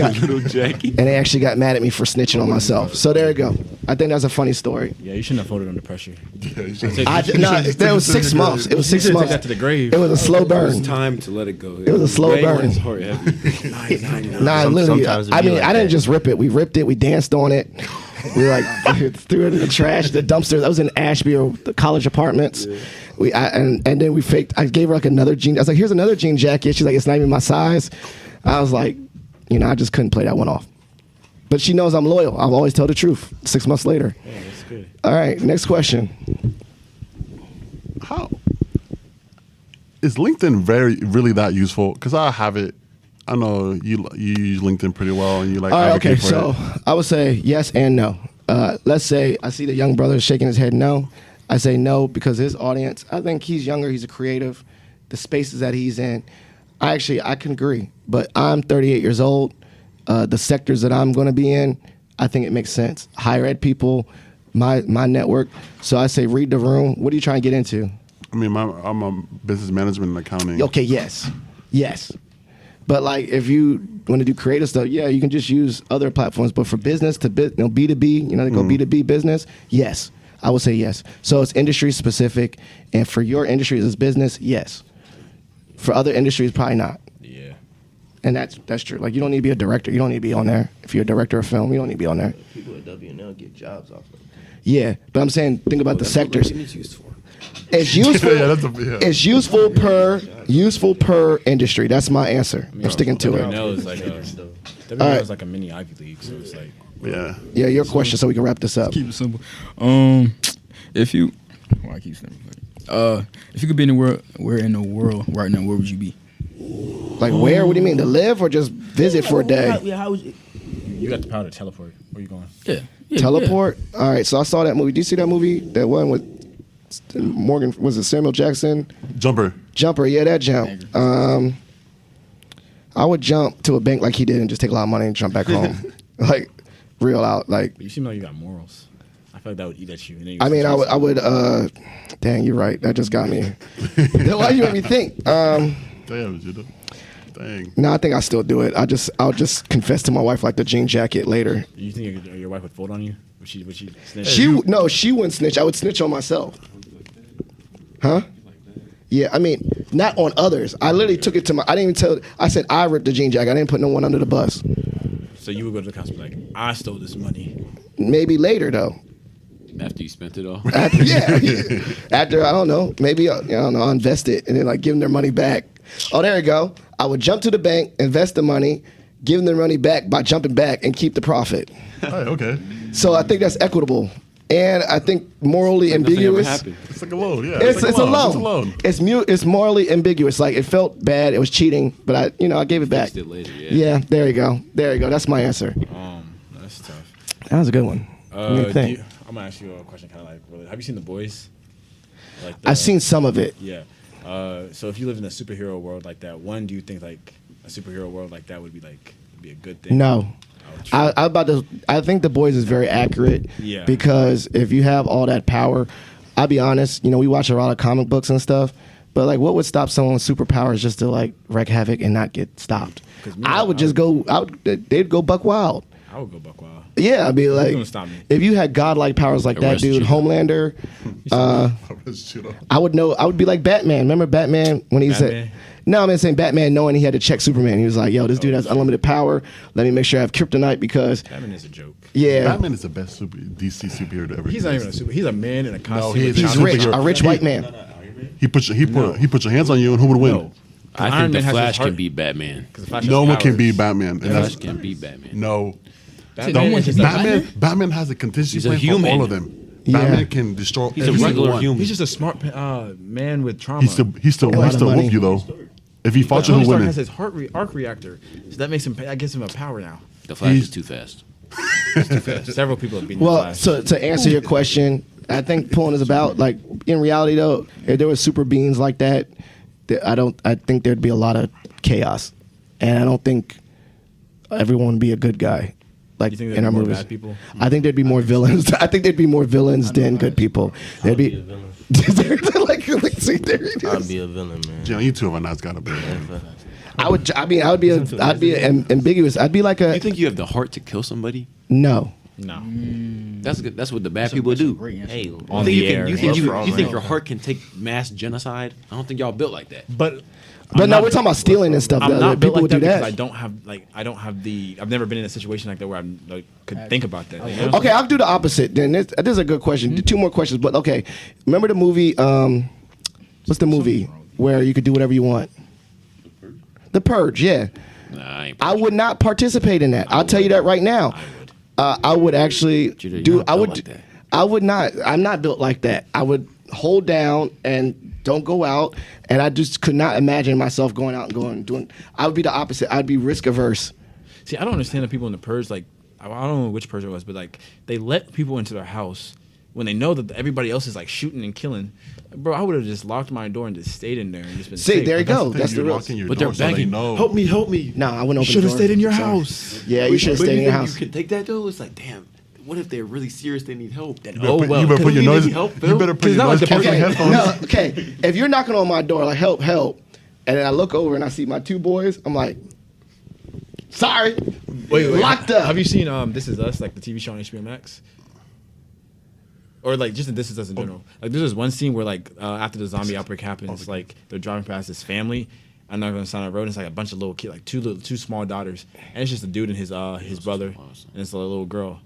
got mad at me for snitching on myself. So there you go. I think that's a funny story. Yeah, you shouldn't have folded under pressure. That was 6 months. It was 6 months. Take that to the grave. It was a slow burn. It's time to let it go. It was a slow burn. It's hard, heavy. Nah, literally. Sometimes it I be mean, like I didn't that. just rip it. We ripped it. We danced on it. We like threw it in the trash, the dumpster. That was in Ashby or the college apartments. Yeah. And then we faked. I gave her like another jean. I was like, here's another jean jacket. She's like, it's not even my size. I was like, I just couldn't play that one off. But she knows I'm loyal. I'll always tell the truth. 6 months later. Yeah, that's good. All right, next question. How is LinkedIn really that useful? Because I have it. I know you use LinkedIn pretty well, and you like. All right, okay. advocate for So it. I would say yes and no. Let's say I see the young brother shaking his head no. I say no because his audience. I think he's younger. He's a creative. The spaces that he's in. I can agree. But I'm 38 years old. The sectors that I'm going to be in, I think it makes sense. Higher ed people, my network. So I say read the room. What are you trying to get into? I mean, I'm a business management and accounting. Okay, yes. But like if you want to do creative stuff, yeah, you can just use other platforms. But for business to B2B, they go B2B business, yes. I would say yes. So it's industry specific. And for your industry as business, yes. For other industries, probably not. Yeah. And that's true. Like you don't need to be a director. You don't need to be on there. If you're a director of film, you don't need to be on there. People at W&L get jobs off of it. Yeah, but I'm saying think about the sectors. It's used for. It's useful. Yeah. It's useful per industry. That's my answer. I'm sticking to it. W&L is like right. like a mini Ivy League, so it's like. Yeah. Yeah, your question, so we can wrap this up. Keep it simple. If you, I keep saying, if you could be anywhere, where in the world right now, where would you be? Like where? What do you mean? To live or just visit for a day? How would you? You got the power to teleport. Where you going? Yeah. Teleport? All right, so I saw that movie. Do you see that movie? That one with Morgan, was it Samuel Jackson? Jumper. Yeah, that jump. I would jump to a bank like he did and just take a lot of money and jump back home. Like, real out. Like, But you seem like you got morals. I feel like that would eat at you. And then you I mean, I would, dang, you're right. That just got me. Why you make me think? Damn, Judah. Dang. No, I think I still do it. I'll just confess to my wife like the jean jacket later. You think your wife would fold on you? Would she snitch? She wouldn't snitch. I would snitch on myself. Huh? Yeah, I mean, not on others. I literally took it to I didn't even tell. I said I ripped the jean jacket. I didn't put no one under the bus. So you would go to the cops and be like, I stole this money. Maybe later though. After you spent it all. After I don't know, maybe I'll invest it and then like give them their money back. Oh, there you go. I would jump to the bank, invest the money, give them their money back by jumping back and keep the profit. Hey, okay. So I think that's equitable. And I think morally ambiguous. It's like a loan, yeah. It's like a loan. It's a loan. It's morally ambiguous. Like it felt bad. It was cheating, but I gave it back. Fixed it later, Yeah, there you go. That's my answer. That's tough. That was a good one. What do you think? I'm gonna ask you a question, kind of like, really, have you seen The Boys? Like I've seen some of it. Yeah. So if you lived in a superhero world like that, do you think like a superhero world like that would be a good thing? No. Oh, I think The Boys is very accurate. Yeah. Because if you have all that power, I'll be honest, we watch a lot of comic books and stuff, but like what would stop someone with superpowers just to like wreak havoc and not get stopped? They'd go buck wild. I would go buck wild. Yeah, I'd be Who's like, gonna stop me? if you had godlike powers like that, Arrest dude, you. Homelander, I would be like Batman. Remember Batman when he Batman? said, no, I'm saying Batman knowing he had to check Superman. He was like, yo, this dude has unlimited power. Let me make sure I have kryptonite because, Batman is a joke. yeah, Batman is the best DC superhero to ever. He's not even a super. He's a man in a costume. he with is. he's He's rich, superhero. a rich white man. He puts your hands on you, and who would win? No. I Iron think Man the has Flash his heart- can beat Batman. 'Cause the Flash has No one can powers. beat Batman. And Flash that's can beat Batman. no. Batman is just Batman has a contingency He's a plan for human. all of them. Yeah. Batman can destroy. He's a every regular one. human. He's just a smart man with trauma. He still lot of money. whoop you though. If he fought you, Tony who Stark winning? has his arc reactor, so that makes him. That gives him a power now. The Flash He's- is too fast. Several people have been. the Well, Flash. so to answer your question, I think pulling is about like in reality though, if there were super beings like that, I think there'd be a lot of chaos, and I don't think everyone would be a good guy. Like You think in there'd our be more movies, bad people? I think there'd be more villains. I think there'd be more villains than good people. There'd I'd be a be villain. like see, there it I'd is. be a villain, man. Yeah, you two of us gotta be. I would be ambiguous. I'd be like You a think you have the heart to kill somebody? no. No. That's good. That's what the bad people do. Hey, On You the think, air. you think, Love for all you think men. your heart can take mass genocide? I don't think y'all built like that. But But no, we're talking about stealing and stuff. I'm though. not built People like would that do because that. I don't have the. I've never been in a situation like that where I could think about that. You know? Okay, I'll do the opposite. Then this is a good question. Two more questions, but okay. Remember the movie? What's the movie where you could do whatever you want? The Purge. Yeah, Nah, I ain't. I would not participate in that. I'll tell you that right now. I would actually You're do. not I would. built like that. I would not. I'm not built like that. I would hold down and don't go out. And I just could not imagine myself going out and doing. I would be the opposite. I'd be risk averse. See, I don't understand the people in the purge. Like, I don't know which purge it was, but like they let people into their house when they know that everybody else is like shooting and killing. Bro, I would have just locked my door and just stayed in there and just been See, safe. there you But go. That's the real. But they're begging. Help me, help me. No, I wouldn't open. should the have door. stayed in your Sorry. house. Yeah, you should have But stayed in you your think house. You can take that though. It's like, damn. What if they're really serious? They need help. Then You better put Can your we noise. need help, You Phil? better put your not like noise the canceling Okay, headphones. no, okay. If you're knocking on my door like help, and then I look over and I see my two boys, I'm like, sorry, Wait, locked up. Have you seen This Is Us, like the TV show on HBO Max? Or like just This Is Us in general. Like there's this one scene where like after the zombie outbreak happens, like they're driving past this family. I'm not gonna sound on the road. And it's like a bunch of little kids, like two small daughters, and it's just a dude and his brother, and it's a little girl,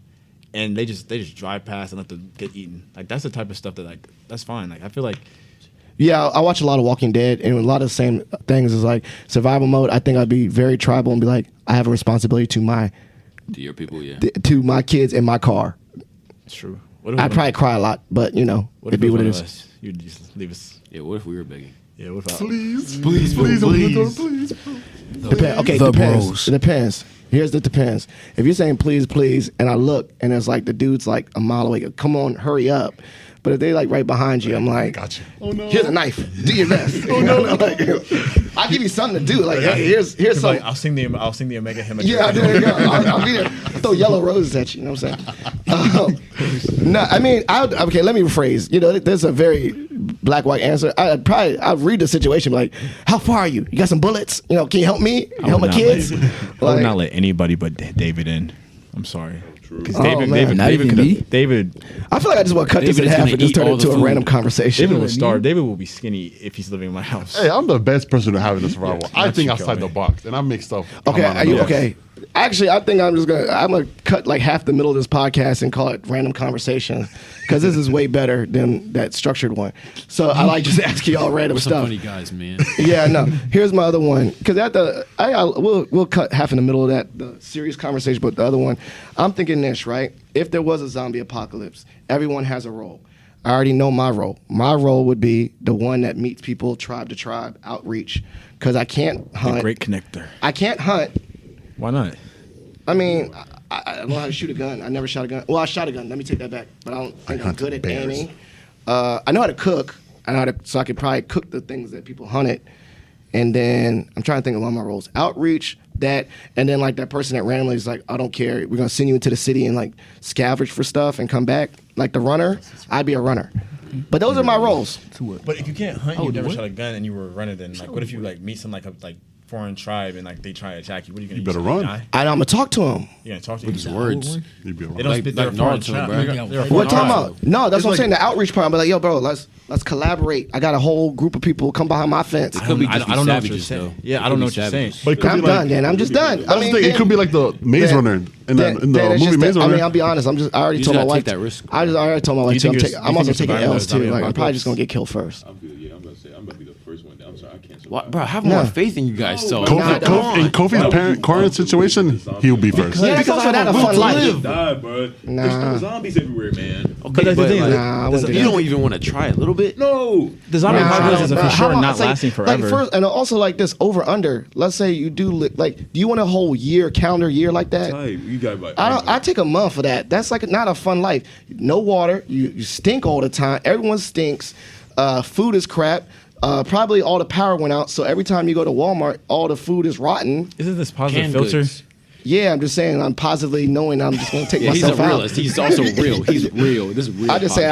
and they just drive past and let them get eaten. Like that's the type of stuff that like that's fine. Like I feel like Yeah, I watch a lot of Walking Dead, and a lot of the same things is like survival mode. I think I'd be very tribal and be like, I have a responsibility to my To your people, yeah. to my kids and my car. it's true. What if I'd probably cry a lot, but what it'd be if what it one of is. us, you'd just leave us? Yeah, what if we were begging? Yeah, what if Please, Please, please, open the door, please. please. Okay, The depends. bros. It depends. Here's the depends. If you're saying please, please, and I look and it's like the dude's like a mile away, come on, hurry up. But if they like right behind you, I'm like, Got you. Oh no. here's a knife. Do your best. Oh no! Like, I'll give you something to do. Like here's Like, something. I'll sing the Omega hymn. Yeah, there you go. I'll be there. I'll throw yellow roses at you. You know what I'm saying? No, I mean, okay. Let me rephrase. You know, there's a very black-white answer. I'd read the situation like, "How far are you? You got some bullets? You know, can you help me? Help my kids?" I would not let anybody but David in. I'm sorry. Because Oh, man. Not even me? David I feel like I just want to cut this in David is half gonna and just eat turn it all into the a food. random conversation. David will starve. David will be skinny if he's living in my house. Hey, I'm the best person to have in the survival. I Not think you, outside Kelvin. the box, and I make stuff. come Okay, out of are you nowhere. okay? Actually, I think I'm gonna cut like half the middle of this podcast and call it random conversation because this is way better than that structured one. So I like just asking y'all random We're some stuff. funny guys, man. Yeah, no. Here's my other one because we'll cut half in the middle of that the serious conversation, but the other one, I'm thinking this right. If there was a zombie apocalypse, everyone has a role. I already know my role. My role would be the one that meets people tribe to tribe, outreach, because I can't hunt. The great connector. I can't hunt. Why not? I mean, I don't know how to shoot a gun. I never shot a gun. Well, I shot a gun. Let me take that back. But I don't think I'm hunt good at bears. aiming. I know how to cook. I know how to, so I could probably cook the things that people hunted. And then I'm trying to think of all my roles. Outreach, that, and then like that person that randomly is like, I don't care, we're gonna send you into the city and like scavenge for stuff and come back. Like the runner, I'd be a runner. But those are my roles. But if you can't hunt, you never shot a gun, and you were a runner. Then like, what if you like meet some like foreign tribe and like they try to attack you? What are you gonna? You better do? run. Die? I'm gonna talk to him. You gonna talk to With his him? words. You'd be They don't Like- spit like their foreign Naruto, tribe. bro. They're a What foreign talking tribe. about? No, that's what I'm saying. The outreach part. I'm like, yo, bro, let's collaborate. I got a whole group of people come behind my fence. It could be I just don't know what you're savages, saying. though. Yeah, It I could don't know be what you're saying. savages. But it could I'm be like, done, then. I'm just done. That's the thing. It could be like the Maze Runner in the then it's movie just Maze that- Runner. I mean, I'll be honest. I already You told my just gotta wife. take that risk. I already told my wife. You too, think I'm, you're- taking, you I'm think also you're taking surviving L's those too. Like, I'm zombie probably just gonna apocalypse? get killed first. I'm good. Yeah, I'm about to say I'm about to be the first one. I'm sorry, I can't survive. What, bro, have No. more faith in you guys. So In Kofi's current situation, he'll be first. Yeah, that's also not a fun life. Die, bro. Nah. There's no zombies everywhere, man. okay, But the thing is, Nah, I wouldn't do you that. don't even want to try a little bit. No. The zombie Nah, apocalypse is bro, for how sure long- not it's like- lasting forever. Like first, and also like this over under. Let's say you do like, do you want a whole calendar year like that? Type, you got like. I take a month for that. That's like not a fun life. No water. You stink all the time. Everyone stinks. Food is crap. Probably all the power went out. So every time you go to Walmart, all the food is rotten. Isn't this positive Canned filter? goods. Yeah, I'm just saying. I'm positively knowing I'm just gonna take Yeah, he's myself a out. realist. He's also real. He's real. This is real. I just say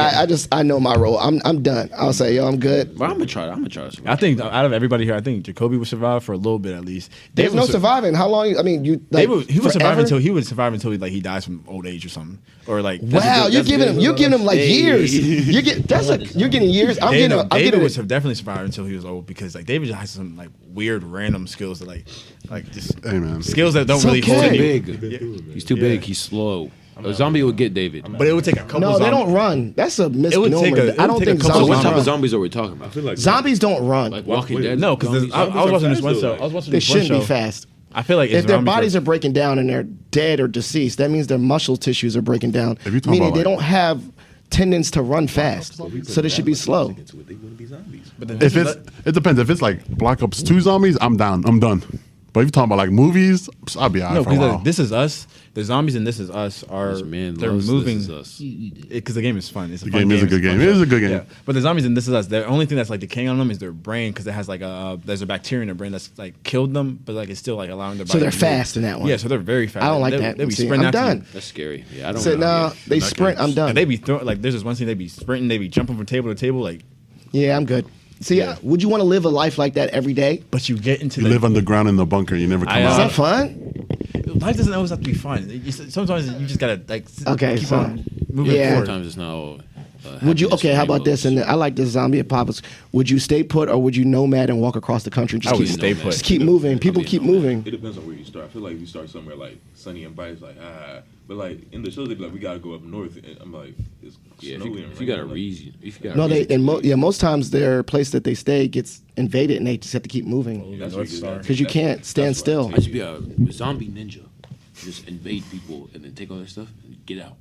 I know my role. I'm done. I'll say yo, I'm good. Bro, I'm gonna try. I'm gonna try. I think out of everybody here, I think Jacoby would survive for a little bit at least. There's no surviving. How long? I mean, you. Like, He would survive forever? until he dies from old age or something, or like. Wow, you're giving him like years. You're getting years. I'm David getting would have definitely survived until he was old because like David just has some like weird random skills that like just Hey, man. skills that don't It's really hold okay. Too you. big. He's too big. He's slow. A zombie would get David. But it would take a couple. No, they zombies. don't run. That's a would misnomer. take a I don't think couple So zombies what type run. of zombies are we talking about? I feel like Zombies don't run. Like Walking Dead? No, because zombies? I was watching this one fast, show. though, I was watching They this one shouldn't show. be fast. I feel like If their bodies are breaking down and they're dead or deceased, that means their muscle tissues are breaking down. If you're talking Meaning about, they like- don't have tendons to run fast. So they should be slow. They want to be zombies. If it depends. If it's like Black Ops 2 zombies, I'm down. I'm done. But if you're talking about like movies, I'll be No, alright for a because while. This Is Us, the zombies in This Is Us are This man they're loves moving This Is Us. because the game is fun. It's a The fun game is a good it's game. fun It is show. a good game. Yeah. But the zombies in This Is Us, the only thing that's like decaying on them is their brain because it has like there's a bacteria in their brain that's like killed them, but like it's still like allowing their body. So they're to move. fast in that one. Yeah, so they're very fast. I don't like They- that. They be See, sprinting I'm after you. done. That's scary. Yeah, I don't So know. now they sprint. I'm done. And they be throwing like there's this one scene they be sprinting, they be jumping from table to table like. Yeah, I'm good. See, would you want to live a life like that every day? But you get into You the live underground in the bunker. You never come I, Is out. that fun? life doesn't always have to be fun. Sometimes you just gotta like Okay, keep so- on moving yeah. forward. Sometimes it's not all. Would you? happiness Okay, how about rainbows. this? And I like this zombie apocalypse. Would you stay put or would you nomad and walk across the country? Just I would keep, stay put. Just keep moving. People keep moving. It depends on where you start. I feel like if you start somewhere like sunny and bright, it's like but like in the shows they be like we gotta go up north. And I'm like it's Yeah, snowy and if you got a raining, like, reason, if you got No, a they reason and most times their place that they stay gets invaded and they just have to keep moving That's where you get- because you can't stand that's where I still. I should be a zombie ninja. Just invade people and then take all their stuff and get out.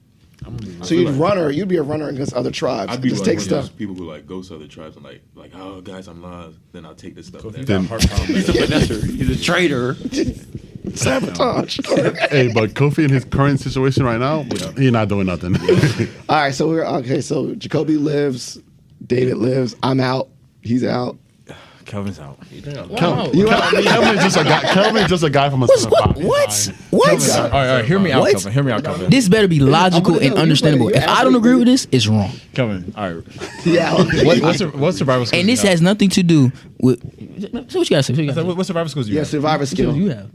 So you'd be a runner against other tribes. I'd be Just like take one of those stuff. people who like go to other tribes and like oh guys I'm lost. Then I'll take this stuff. Then- He's a finesser. He's a traitor. Sabotage. Hey, but Kofi in his current situation right now, he's not doing nothing. All right, so we're okay. So Jacoby lives, David lives. I'm out. He's out. Kelvin's out. You out? Kelvin's just a guy from a What? What? All right, hear me out, What? Kelvin. Hear me out, Kelvin. This better be logical I'm gonna and do it. understandable. You If I don't agree with this, it's wrong. Kelvin, all right. Yeah. What survival skills? And this has nothing to do with. So what you gotta say? What you gotta say? What survival skills do you Yeah, have? survivor What skills skill. you have?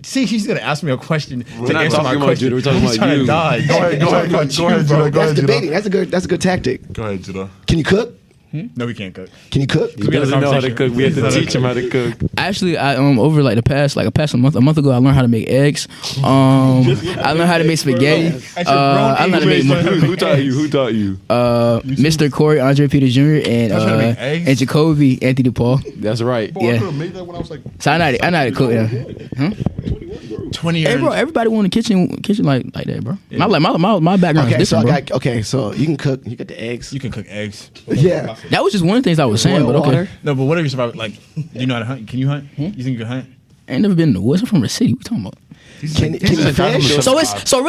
See, he's gonna ask me a question to not answer talking my about question. Judah, we're talking He's about trying to you. die. Go ahead, Judah. Go That's ahead, debating. Judah. That's a good tactic. Go ahead, Judah. Can you cook? No, we can't cook. Can you cook? He doesn't know how to cook. We have to teach him how to cook. Actually, I over like a past a month ago, I learned how to make eggs. I learned how to make spaghetti. I learned how to make Who taught you? Who taught you? Mr. Corey Andre Peter Jr. how to make eggs? and Jacoby Anthony Paul. That's right. Yeah. made that when I was like, So I know how to cook. Yeah. 20 years. Hey, bro, everybody want a kitchen like that, bro. My background is Okay, so different, bro. so you can cook. You got the eggs. You can cook eggs. Yeah. That was just one of the things I was saying, but okay. Water. No, but what if you survive? Like, do you know how to hunt? Can you hunt? You think you can hunt? I ain't never been in the woods. I'm from the city. What you talking about? Can you fish? So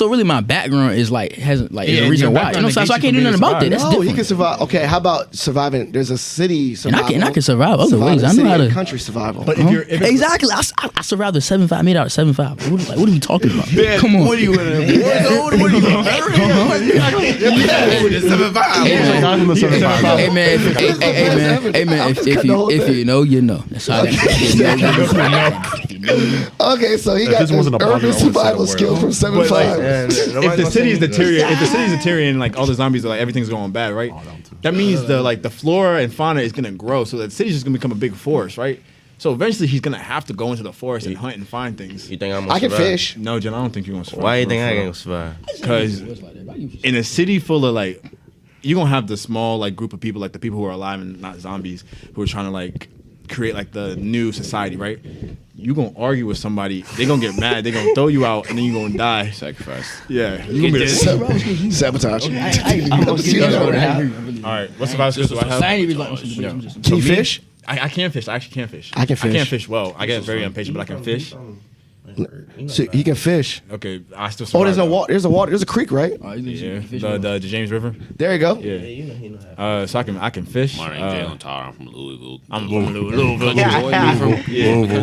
really my background is like hasn't like is the reason why. You know what I'm saying? So I can't do nothing about that. That's No, different. he can survive. Okay, how about surviving? There's a city And survival. I can survive other ways. I know city how and to. country survival. But if you're Exactly. I survived the 7.5. Made out of 7.5. What are we talking about? Come on. What are you in a What are you? Hey man, if you know, you know. That's how that. Okay, so he got this wasn't a urban popular, I would've said survival a skill word. from 7.5. if the city is deteriorating, like all the zombies are like everything's going bad, right? That means the flora and fauna is gonna grow, so the city's just gonna become a big forest, right? So eventually he's gonna have to go into the forest and hunt and find things. You think I'm gonna I can survive? fish. No, Jen, I don't think you're gonna survive. Why you think I can survive? Because in a city full of like, you're gonna have the small like group of people, like the people who are alive and not zombies, who are trying to like create like the new society, right? You gonna argue with somebody, they gonna get mad, they gonna throw you out, and then you gonna die. Sacrifice. Yeah, you gonna be Sabotage. All right, what's the survival skill do I have? Can you fish? I can fish. I actually can fish. I can I can't fish. fish well. I get very impatient, but I can fish. So you can fish. Okay, I still. Oh, there's no survive, water. There's a water. There's a creek, right? though. Yeah, the James River. There you go. Yeah. You know he know how. So I can fish. My name's Jalen Tyler. I'm from Louisville. I'm from Louisville. Louisville.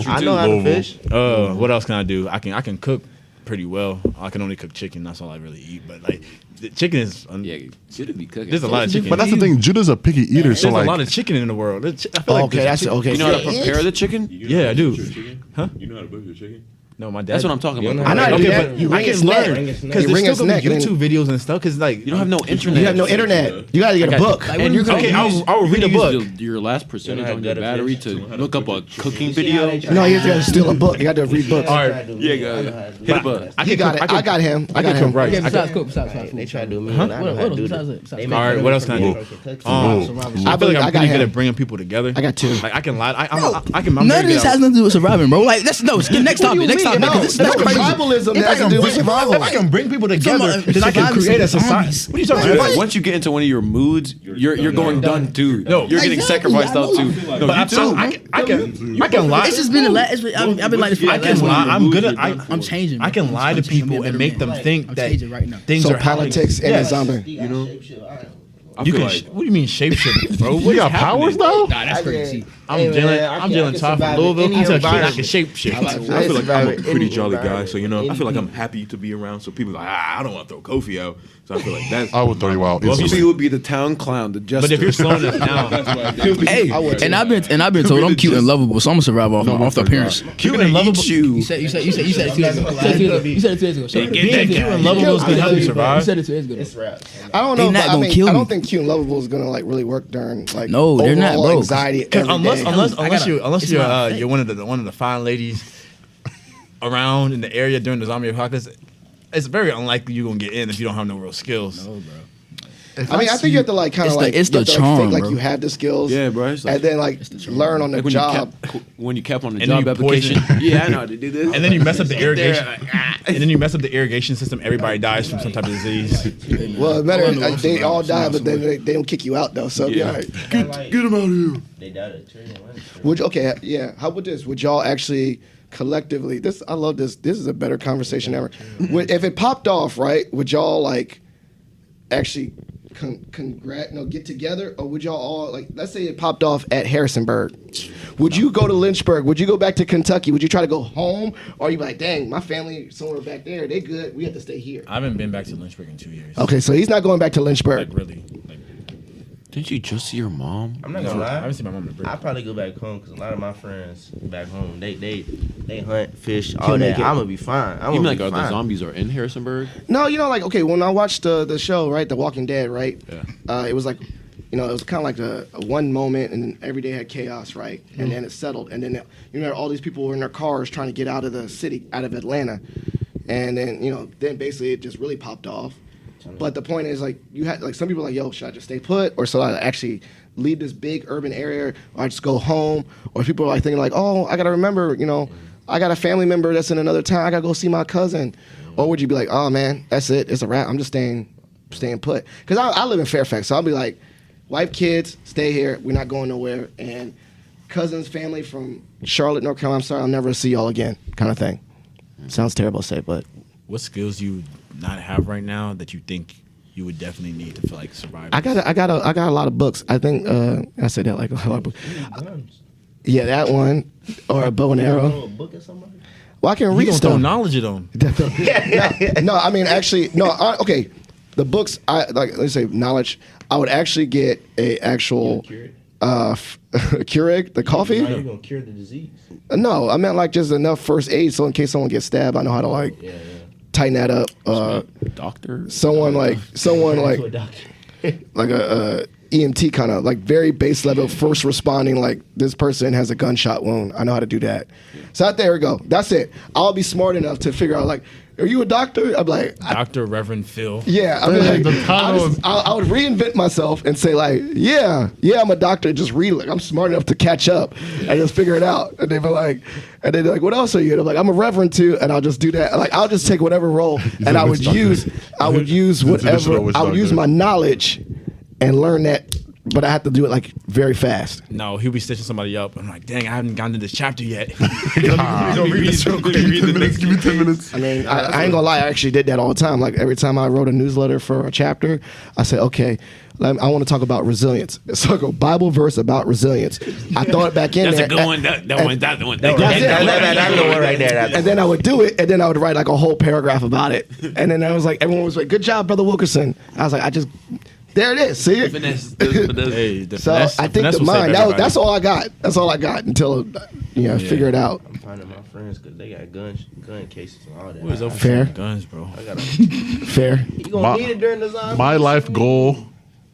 I know how to fish. What else can I do? I can cook pretty well. I can only cook chicken. That's all I really eat. But like, the chicken is. Yeah, should be cooking. There's a lot of chicken. But that's the thing. Judah's a picky eater, so There's like a lot of chicken in the world. I feel like Okay, there's that's chicken- okay. You know how to prepare the chicken? Yeah, I do. Huh? You know how to butcher your chicken? No, my dad. That's what I'm talking about. I know how to do Okay, that. but You I wring can his neck. learn You because wring there's his still gonna be neck and then- YouTube videos and stuff. Because like You don't have no internet. You have no internet. You gotta get a book. And you're gonna Okay, use, I will read a you're gonna book. use your last percentage how on to your gut a battery fish. to look up a cooking video. No, you gotta steal a book. You gotta read books. All right, Yeah, go ahead. Hit a button. He got it. I got him. I got him. right. Okay, I besides can, cook, besides They try to do me. Huh? And I know What how to else do besides that. it? Besides They cook? make All right, them what else can I do? perfect. I feel like I I'm got pretty good him. at bringing people together. I got two. Like I can lie. I'm None very of this good has at- nothing to do with surviving, bro. Like, that's no. Next topic. Next topic. No, Because no, that's crazy. tribalism If has to do with survival. If I can bring people together, about then I can surviving create a some society. zombies. What are you talking about? Once you get into one of your moods, you're going done too. No. You're getting Exactly, sacrificed I out know. too. No, But you too. I can lie. It's just been the last. I've been like this for I the can last lie. 1 I'm good at. I'm changing. I can bro. lie I'm to changing, people I'm a and better make them man. think I'm that changing right now. things So are politics and Yes. zombie. You know? You can. What do you mean shapeshift, bro? we got powers though. Nah, that's crazy. I'm Jalen Todd from Louisville. I tell you, I can shapeshift. I feel like I'm a pretty jolly guy, so you know, I feel like I'm happy to be around. So people are like, I don't want to throw Kofi out. So I feel like that's. I would throw you out. Well, easily. He would be the town clown, the jester. But if you're slowing us down, Hey, and I've been told I'm cute and lovable, so I'm gonna survive off the appearance. cute and lovable. You said it 2 days ago. You said it 2 days ago. Shut up. Being cute and lovable is gonna help you You survive. said it 2 days ago. I don't They know. not But gonna kill I me. don't think cute and lovable is gonna like really work during like No, they're not, overall bro. anxiety. every Unless day. you're one of the fine ladies around in the area during the zombie apocalypse, it's very unlikely you're gonna get in if you don't have no real skills. No, bro. I mean, I think you have to like kind of like it's you the have to, like, charm, fake like bro. you have the skills. Yeah, bro, it's like- and then like learn on the Like job. when you cap on the And then job you application. poison- Yeah, I know how to do this. And then you mess up the irrigation. And then you mess up the irrigation system. Everybody dies from some type of disease. Well, it better they all die, but then they don't kick you out though. So yeah, right. Get him out of here. They died. Okay, yeah. How about this? Would y'all actually collectively? I love this. This is a better conversation ever. If it popped off, right? Would y'all like actually get together, or would y'all all like? Let's say it popped off at Harrisonburg. Would you go to Lynchburg? Would you go back to Kentucky? Would you try to go home, or you be like, dang, my family somewhere back there, they good. We have to stay here. I haven't been back to Lynchburg in 2 years. Okay, so he's not going back to Lynchburg. Like really. Like, Didn't you just see your mom? I'm not gonna I lie. haven't seen my mom in a break. I probably go back home because a lot of my friends back home they hunt, fish, all make that. it. I'm gonna be fine. I'm You mean gonna like be the fine. zombies are in Harrisonburg? No, you know, like okay, when I watched the show, right, The Walking Dead, right, Yeah. it was like, you know, it was kind of like a one moment, and then every day had chaos, right, and then it settled, and then you know all these people were in their cars trying to get out of the city, out of Atlanta, and then then basically it just really popped off. But the point is, like, you had like some people are like, yo, should I just stay put, or should I actually leave this big urban area, or I just go home, or people are like thinking like, oh, I gotta remember, I got a family member that's in another town, I gotta go see my cousin, or would you be like, oh man, that's it, it's a wrap, I'm just staying put, because I live in Fairfax, so I'll be like, wife, kids, stay here, we're not going nowhere, and cousins, family from Charlotte, North Carolina, I'm sorry, I'll never see y'all again, kind of thing. Sounds terrible to say, but What skills do you not have right now that you think you would definitely need to feel like survive? I got a lot of books. I think I said that like a lot of books. Yeah, that one or a bow and arrow. Well, I can You read gonna stuff. throw knowledge at them. No, I mean actually, no. Okay, the books. I like. Let's say knowledge. I would actually get a actual Keurig, the coffee. How you gonna cure the disease? No, I meant like just enough first aid, so in case someone gets stabbed, I know how to like tighten that up. Doctor. Someone like To a doctor. like a EMT kind of like very base level first responding. Like this person has a gunshot wound. I know how to do that. So there we go. That's it. I'll be smart enough to figure out like, are you a doctor? I'm like, Dr. Reverend Phil. yeah. I mean, like, The title I would reinvent myself and say like, yeah, I'm a doctor. Just read like I'm smart enough to catch up and just figure it out. And they'd be like, what else are you? And I'm like, I'm a reverend too, and I'll just do that. Like I'll just take whatever role, and I would use whatever. I would use my knowledge and learn that, but I have to do it like very fast. No, he'll be stitching somebody up. I'm like, dang, I haven't gotten to this chapter yet. Give me 10 minutes. I mean, I ain't gonna lie. I actually did that all the time. Like every time I wrote a newsletter for a chapter, I said, okay, I want to talk about resilience. So I go Bible verse about resilience. I throw it back in That's there. a good one. That's the one. That's the one right there. And then I would do it, and then I would write like a whole paragraph about it. And then I was like, everyone was like, good job, Brother Wilkerson. I was like, there it is. See it? Hey, the So finesse, I the think finesse the will save mind. everybody. That's all I got. That's all I got until figure it out. I'm finding my friends because they got gun cases and all that. What is up with Fair. guns, bro? I gotta, Fair. you gonna need it during the zombie? My life goal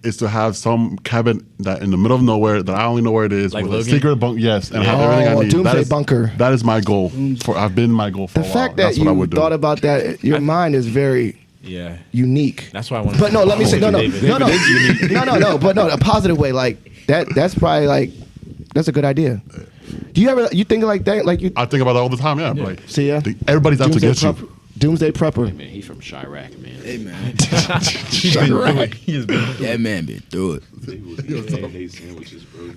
is to have some cabin that in the middle of nowhere that I only know where it is, Like with a Logan? secret bunker. Yes, and have everything I Oh, need. doomsday bunker. That is my goal. I've been my goal for The a while. fact that That's what I you would do. thought about that, your mind is very Yeah. unique. That's why I want to. But no, let me say no. A positive way. Like that's probably like that's a good idea. Do you think like that? Like you I think about it all the time. Yeah, like see ya. everybody's out to get you. Doomsday prepper. Man, he's from Chirac, man. Hey man, Chirac. that man been through it.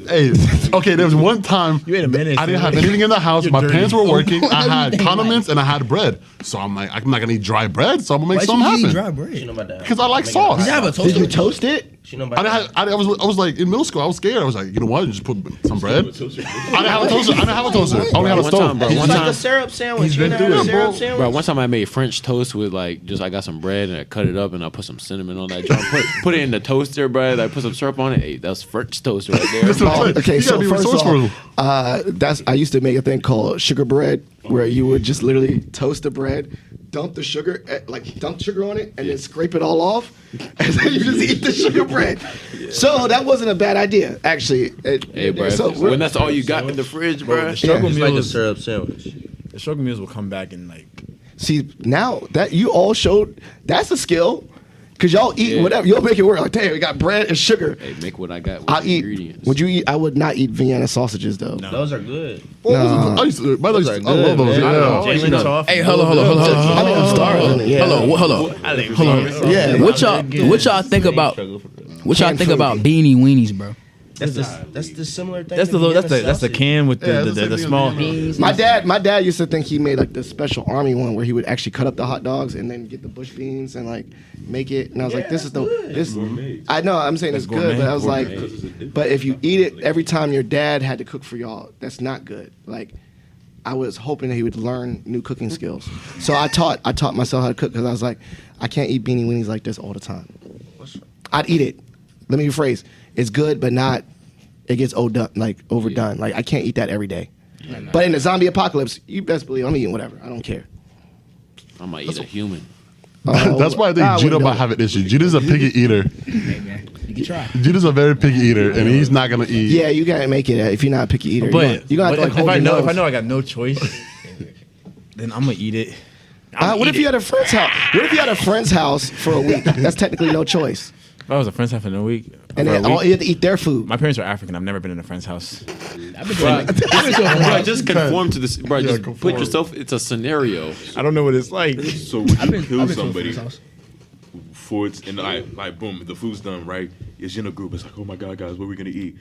Hey, okay. There was one time You ate a mayonnaise I didn't have sandwich. anything in the house. You're My dirty. parents were working. I had condiments and I had bread. So I'm like, I'm not gonna eat dry bread. So I'm gonna make something happen. You bread? know about that? Because I like Making sauce. it You have a hot. toaster? Did you toast it? You know about that? I was like in middle school. I was scared. I was like, you know what? Just put some bread. I didn't have a toaster. I only had a One stove. time, bro. It's One like time, a syrup sandwich. He's You been know through how it, a syrup bro. sandwich? bro. One time I made French toast with like I got some bread and I cut it up and I put some cinnamon on that joint. Put it in the toaster, bro. I put some syrup on it. Hey, that's French toast right there. That's what I'm saying. Okay, You so gotta be first of resourceful. all, I used to make a thing called sugar bread, where you would just literally toast the bread, dump sugar on it, and then scrape it all off, and then you just eat the sugar bread. So that wasn't a bad idea, actually. Hey, bro. When that's all you got in the fridge, bro. The struggle It's like a meals. syrup sandwich. The struggle meals will come back in like. See, now that you all showed, that's a skill. Cause y'all eat Yeah. whatever, y'all make it work. Like, damn, we got bread and sugar. Hey, make what I got with I'll the eat. ingredients. Would you eat? I would not eat Vienna sausages though. No. Those are good. No. I used to, my Those I are love good, those. man. Yeah. Jalen Toff. Hey, hold on. I mean, I'm starving. Yeah. Hold on. Yeah. What y'all think about? What y'all Canned think food. about beanie weenies, bro? That's the similar thing. That's to the Vienna that's the sausage. can with Yeah, the that's the the same small. thing. My dad used to think he made like the special army one where he would actually cut up the hot dogs and then get the bush beans and like make it. And I was like, this is the this. I know I'm saying it's good, but I was like, but if you eat it every time your dad had to cook for y'all, that's not good. Like, I was hoping that he would learn new cooking skills. So I taught myself how to cook because I was like, I can't eat beanie weenies like this all the time. I'd eat it. Let me rephrase. It's good, but not. It gets overdone. Like I can't eat that every day. But in the zombie apocalypse, you best believe I'm eating whatever. I don't care. I might eat a human. That's why I think Judah might have an issue. Judah's a picky eater. You can try. Judah's a very picky eater, and he's not gonna eat. Yeah, you gotta make it if you're not a picky eater. But you gotta have to, like, if hold I your know nose. if I know I got no choice, then I'm gonna eat it. What if you had a friend's house? What if you had a friend's house for a week? That's technically no choice. If I was a friend's house in a week, And for a then week, you have to eat their food. my parents are African. I've never been in a friend's house. Bro, just conform to this. Bro, just put yourself. It's a scenario. I don't know what it's like. So when you kill I've been to a somebody, friend's house. before it's and like boom, the food's done, right? It's in a group. It's like, oh my god, guys, what are we gonna eat?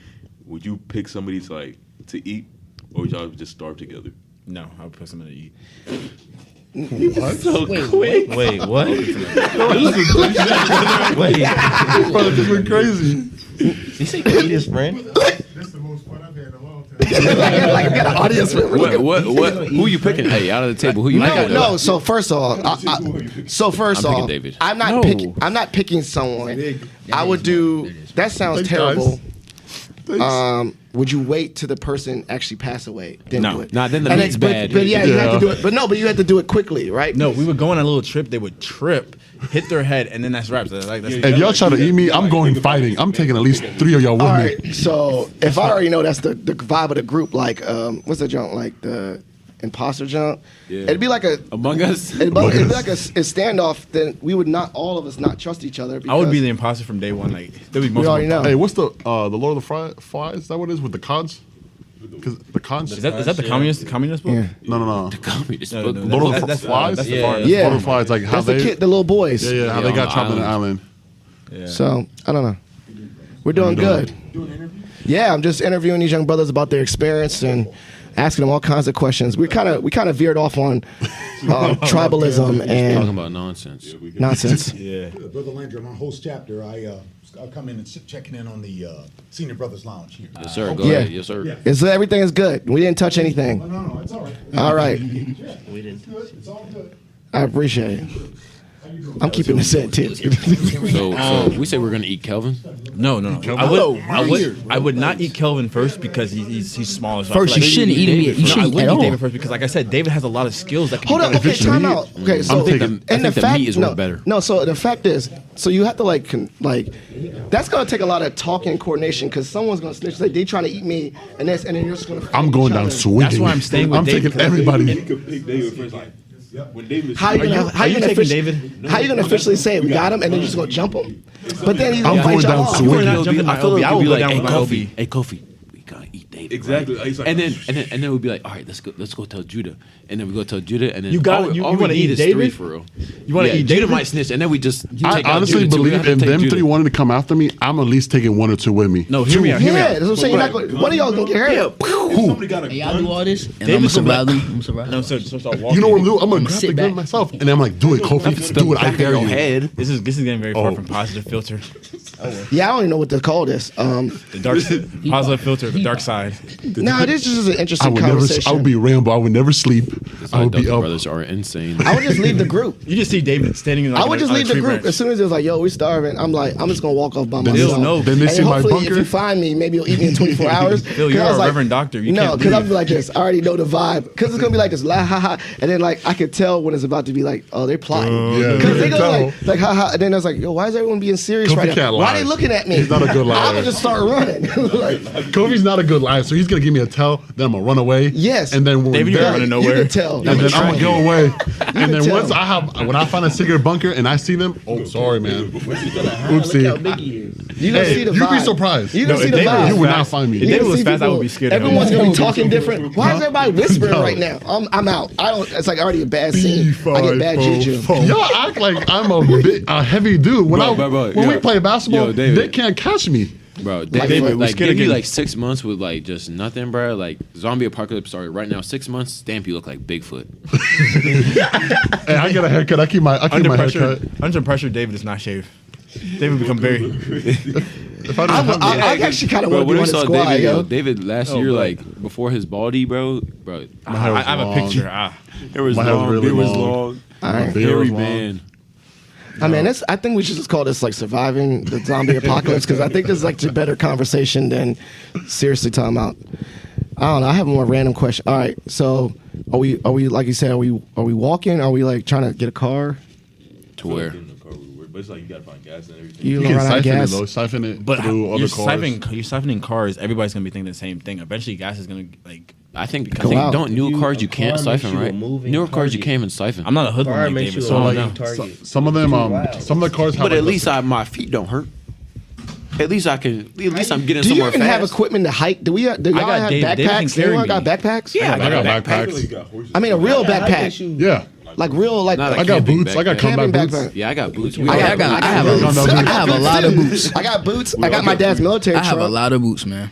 Would you pick somebody to eat, or would y'all just starve together? No, I would put something to eat. So quick. Wait, what? Wait. Bro, this went crazy. You say Katie's friend? That's the most fun I've had in a long time. like I got an audience. What? Who you picking? Hey, out of the table, who you picking? No. So first off, picking David. I'm not picking someone. I would do. That sounds Thanks, terrible. Thanks. Would you wait till the person actually pass away? Then do it. Nah, then the And meat's bad. But yeah, you have to do it. But you have to do it quickly, right? No, we would go on a little trip. They would trip, hit their head, and then that's wraps. That's If y'all try to eat me, I'm going fighting. I'm taking at least 3 of y'all with All me. right. So if I already know that's the vibe of the group, like what's that junk? Like the imposter junk. Yeah. It'd be like a Among Us. It'd be like a standoff. Then we would not all of us not trust each other. I would be because the imposter from day one. Like there'd be we multiple. already know. Hey, what's the Lord of the Flies? Is that what it is with the cons? Because the cons. Is that the communist book? Yeah. No. Communist No, book. no, Lord of the that's Flies. that's the Yeah. forest. Yeah. Lord of the Flies, like how That's they. the little boys. Yeah, how Yeah, they on got the trapped on the island. island. Yeah. So I don't know. We're doing good. Yeah, I'm just interviewing these young brothers about their experience and asking them all kinds of questions. We kind of veered off on tribalism Talking and about nonsense. nonsense. Yeah. Brother Landry, my host chapter, I'll come in and checking in on the Senior Brothers Lounge here. Yes, sir. Go Yeah. ahead. Yes, sir. Yeah. So everything is good. We didn't touch anything. No, it's all right. All right. We didn't. It's all good. I appreciate it. I'm keeping this in too. So we say we're gonna eat Kelvin. No. I would not eat Kelvin first because he's smaller. So I First, feel you like- shouldn't eat him. You No, I shouldn't wouldn't at eat all. David first because, like I said, David has a lot of skills that can Hold be on. Okay, beneficial. time out. Okay, so taking- I think the meat is worth better. No, so the fact is, so you have to like that's gonna take a lot of talking and coordination because someone's gonna snitch. Like they trying to eat me and this, and then you're just gonna. I'm fight going each down other. swinging. That's why I'm staying with I'm David, taking 'cause everybody. You could pick David first. Like, when David. How you Are gonna you taking officially, David? How you gonna officially say we got him and then you're just gonna jump him? But then he's I'm gonna going fight down y'all off. swinging. We're not jumping my I feel LB. like I we'd will be go like, down hey, with my Kofi, LB. hey, Kofi, we gotta eat David. Exactly. right? He's like, And then we'd be like, all right, let's go tell Judah. And then we go tell Judah, and then You got- all you we wanna need eat is David? three for real. You wanna eat Judah David? might snitch, and then we just I take out honestly Judah, too. We believe have to if take them Judah. three wanted to come after me, I'm at least taking 1 or 2 with me. No, hear me out. Hear me Yeah, out. that's what I'm saying. You're not gonna, one of y'all gonna get hurt. somebody got a Hey, y'all do all this, and I'm David's gonna survival. be I'm survival. No, so start walking. You know what I'm doing? I'm gonna grab sit the gun back. myself, and then I'm like, do it, Kofi. Do it. I dare you. head. This is getting very far Oh. from Positive Filter. Yeah, I don't even know what to call this. The dark Positive Filter, the dark side. No, this is just an I interesting would never. conversation. I would be Rambo. I would never sleep. The I would be Delta up. brothers are insane. I would just leave the group. You just see David standing in like I would just on a leave the tree group branch. as soon as it was like, "Yo, we're starving." I'm like, I'm just gonna walk off by Then myself. they'll know. Then they And see my hopefully, bunker. If you find me, maybe you'll eat me in 24 hours. Phil, 'Cause you're I was a like, reverend doctor. You no, can't because leave. I'm like this. I already know the vibe. Because it's gonna be like this, la ha ha, and then like I could tell when it's about to be like, oh, they're plotting. Yeah, Because you they can go like ha ha, and then I was like, yo, why is everyone being serious Kofi right now? can't Why lie. are they looking at me? He's not a good liar. I would just start running. Like, Kofi's not a good liar, so he's gonna give me a tell. Then I'm gonna run away. Yes. And then when David, we're you're there, running you nowhere. can tell. and then I'm gonna go away. And can then tell. once when I find a secret bunker and I see them, oh sorry man, oopsie. You gonna Hey, see the you'd be vibe. surprised. You gonna No, see if the David vibe. You would not fast- find me. If You David gonna was see fast, I people- would be scared of him. Everyone's gonna be talking different. Why is everybody whispering No. right now? I'm out. I don't. It's like already a bad scene. I get bad juju. Y'all act like I'm a heavy dude. When Bro, when we yo. play basketball, Yo, David. they can't catch me. Bro, David, David, we're like scared give you again. like 6 months with like just nothing, bro. Like zombie apocalypse started right now. 6 months, Stampy look like Bigfoot. Hey, I get a haircut. I keep my Under pressure, haircut. under pressure, David does not shave. David become very. If I didn't have I actually kind of Bro, want to when be we on the saw squad, David, yo. David last year, bro. like before his baldy, bro. my hair I was have a long. picture. It was My hair was long. really It was long. long. All right. My beard was Hairy long. man. I mean, I think we should just call this like surviving the zombie apocalypse because I think this is like a better conversation than seriously talking about. I don't know. I have a more random question. All right, so are we like you said? Are we walking? Are we like trying to get a car? To where? But it's like you gotta find gas and everything. You You gonna can run out of siphon it gas? though. Siphon it But through you're other cars. siphoning cars. Everybody's gonna be thinking the same thing. Eventually, gas is gonna like. I think Go out. don't newer You- cars you a can't car makes siphon, you a right? moving Newer cars you target. can't even siphon. I'm not a hoodlum Car like makes David, you so a I moving don't know. target. Some of them, Wow. some of the cars have. But at like, least my feet don't hurt. At least I can. At least I'm getting Do you somewhere even fast. have equipment to hike? Do y'all got have David. David can backpacks? carry Anyone got me. backpacks? Yeah, I got I feel like backpacks. you got horses. I mean, a real Yeah, I backpack, guess you- Yeah, like real, like Not a I got camping boots. I got backpack. combat camping boots. backpack. Yeah, I got boots. I have got a lot of boots. I got boots. I got my dad's military I have a truck. lot of boots, man.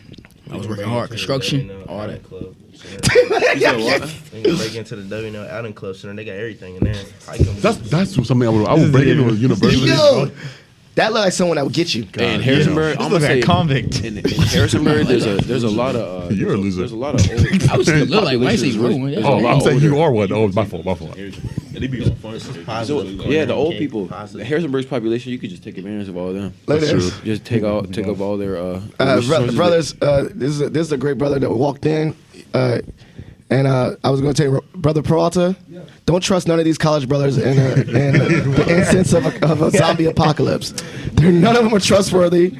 I was working hard, construction, all that. They can break into the W Outing Club Center. They got everything in there. That's something I would break into a university. Yo, that look like someone that would get you. In Harrisonburg, I'm gonna say convict. in Harrisonburg, there's a lot of You're a loser. There's a lot of old. I was look like when I say ruin. There's a Oh, lot I'm saying older. you are one. Oh, my fault. They be on fun. So, yeah, the old people. Harrisonburg's population, you could just take advantage of all of them. Look at That's this. true. Just take up all their Brothers, this is a great brother that walked in. And I was going to tell you, Brother Peralta, don't trust none of these college brothers and the incense of a zombie apocalypse. None of them are trustworthy.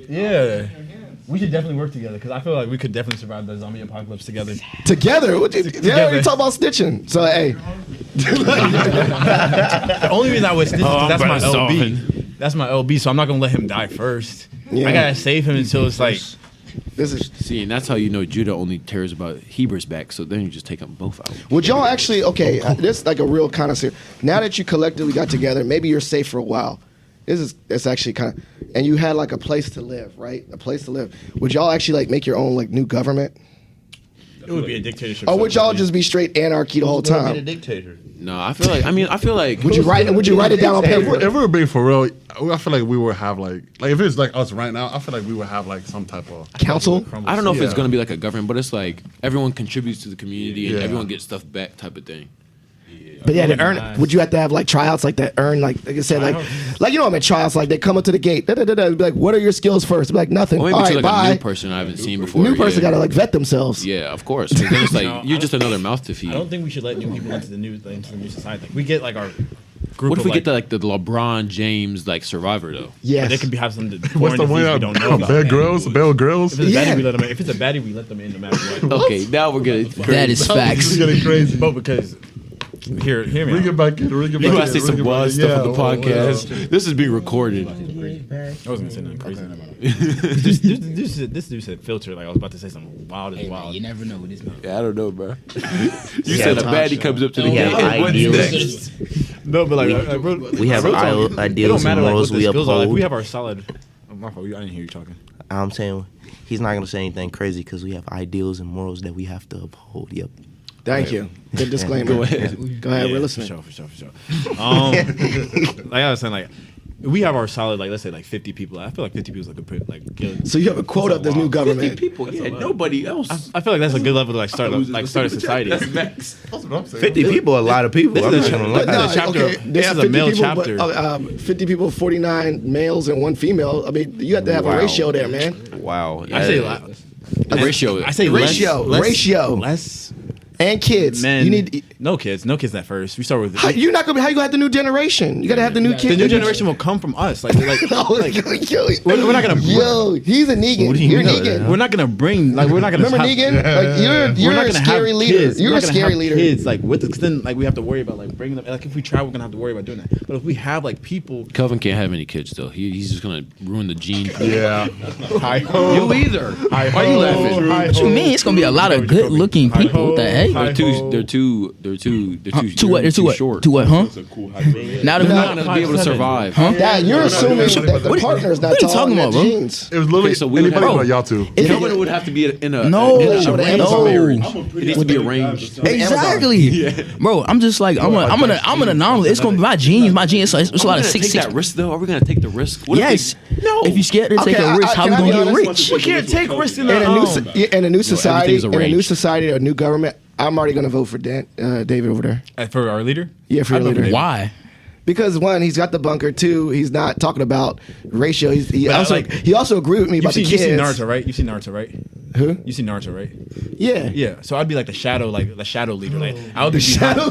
Yeah. We should definitely work together because I feel like we could definitely survive the zombie apocalypse together. Together? Yeah, we talk about stitching. So, hey. The only reason I was snitching Oh, that's my I'm LB. That's my LB, so I'm not gonna let him die first. Yeah. I gotta save him until it's like This is. See, and that's how you know Judah only cares about Heber's back. So then you just take them both out. Would y'all actually, okay, this is like a real kind of serious. Now that you collectively got together, maybe you're safe for a while. It's actually kind of, and you had like a place to live, right? A place to live. Would y'all actually like make your own like new government? it would be a dictatorship. Or would y'all just be straight anarchy the whole Be the time? dictator. No, I feel like. Would you write it down on paper? If we were being for real, I feel like we would have like if it's like us right now, I feel like we would have like some type of Council? I don't know if it's Yeah. gonna be like a government, but it's like everyone contributes to the community and Yeah. everyone gets stuff back type of thing. But yeah, to earn it, would you have to have like tryouts like that? Earn like I said, like you know what I mean? Tryouts like they come up to the gate. Be like, what are your skills first? Be like nothing. Or maybe All to right, like a bye. new person I haven't seen before. New person yeah. gotta like vet themselves. Yeah, of course. 'Cause then it's like you're just another mouth to feed. I don't think we should let new people into the new society. Like, we get like our group. What if of, we like, get the LeBron James like Survivor though? Yes. They could have some what's foreign the disease one? we don't know about. Bear Grylls. Bear Grylls. If it's a Yeah. baddie, we let them in. If it's a baddie, we let them in no matter what. Okay, now we're gonna. That is facts. It's getting crazy. But because hear me Bring out. it back in. Bring it back You in. gotta say some bring it wild back in. stuff on the Yeah, podcast. This is being recorded. I wasn't gonna say nothing crazy. This dude said filter. Like I was about to say something wild as Hey, man, wild. you never know with this man. Yeah, I don't know, bro. You said a baddie comes up to the We gate. have and what's ideals. next? No, but like We have ideals It don't matter like morals what we the skills are. Like uphold. we have our solid. Oh, my fault. I didn't hear you talking. I'm saying he's not gonna say anything crazy because we have ideals and morals that we have to uphold. Yep. Thank you. Good disclaimer. Go ahead. Go ahead. We're For listening. sure. Like I was saying, like we have our solid, like let's say like 50 people. I feel like 50 people is like a pretty like good. So you have a quote of this new government. People, yeah, nobody else. I feel like that's a good level to like start a society. That's max. 50 people, a lot of people. I'm not gonna lie. But no, a chapter. okay, This is a male chapter. 50 people, 49 males and one female. I mean, you have to have a ratio there, man. Wow. I say The ratio. I say Ratio. less And kids. men. You need. no kids at first. We start with How you not gonna? How you gonna have the new generation? You gotta have the new kids. the new generation will come from us. Like No, we're not gonna. Yo, he's a Negan. What do you You're mean? Negan. We're not gonna bring like we're not gonna Remember have, Negan? Like you're We're not a gonna scary have leader. kids. You're We're a not gonna scary have leader. Kids like with because then like we have to worry about like bringing them. Like if we try, we're gonna have to worry about doing that. But if we have like people, Kelvin can't have any kids though. He's just gonna ruin the gene. Yeah. You either. Why are you laughing? What you mean? It's gonna be a lot of good looking people. What the heck? They're too To what? To what? short. To what? Huh? Now They're the not gonna be able to survive. Dad, you're assuming that the partner's not what are you tall talking in about, their bro? genes. It was literally Okay, so we would anybody have- but y'all two. Kelvin would have to be in a No, in a no. marriage. It needs to be arranged. Exactly, bro. I'm just like I'm an anomaly. It's gonna be my genes. My genes. So it's a lot of take 6'6". that risk though. Are we gonna take the risk? What if Yes. no. If you scared to take Okay, a risk, how can we I be gonna get honest? rich? we can't take risks in In a new, the in a new society, everything's in a new arranged. society, a new government, I'm already gonna vote for David over there. for our leader. Yeah, for your I'd vote leader. Why? Because one, he's got the bunker. Two, he's not talking about ratio. He But I also like- he also agreed with me about the You've kids. seen Naruto, right? You've seen Naruto, right? Who? You seen Naruto, right? Yeah. Yeah. So I'd be like the shadow leader. Like I would be Shadow.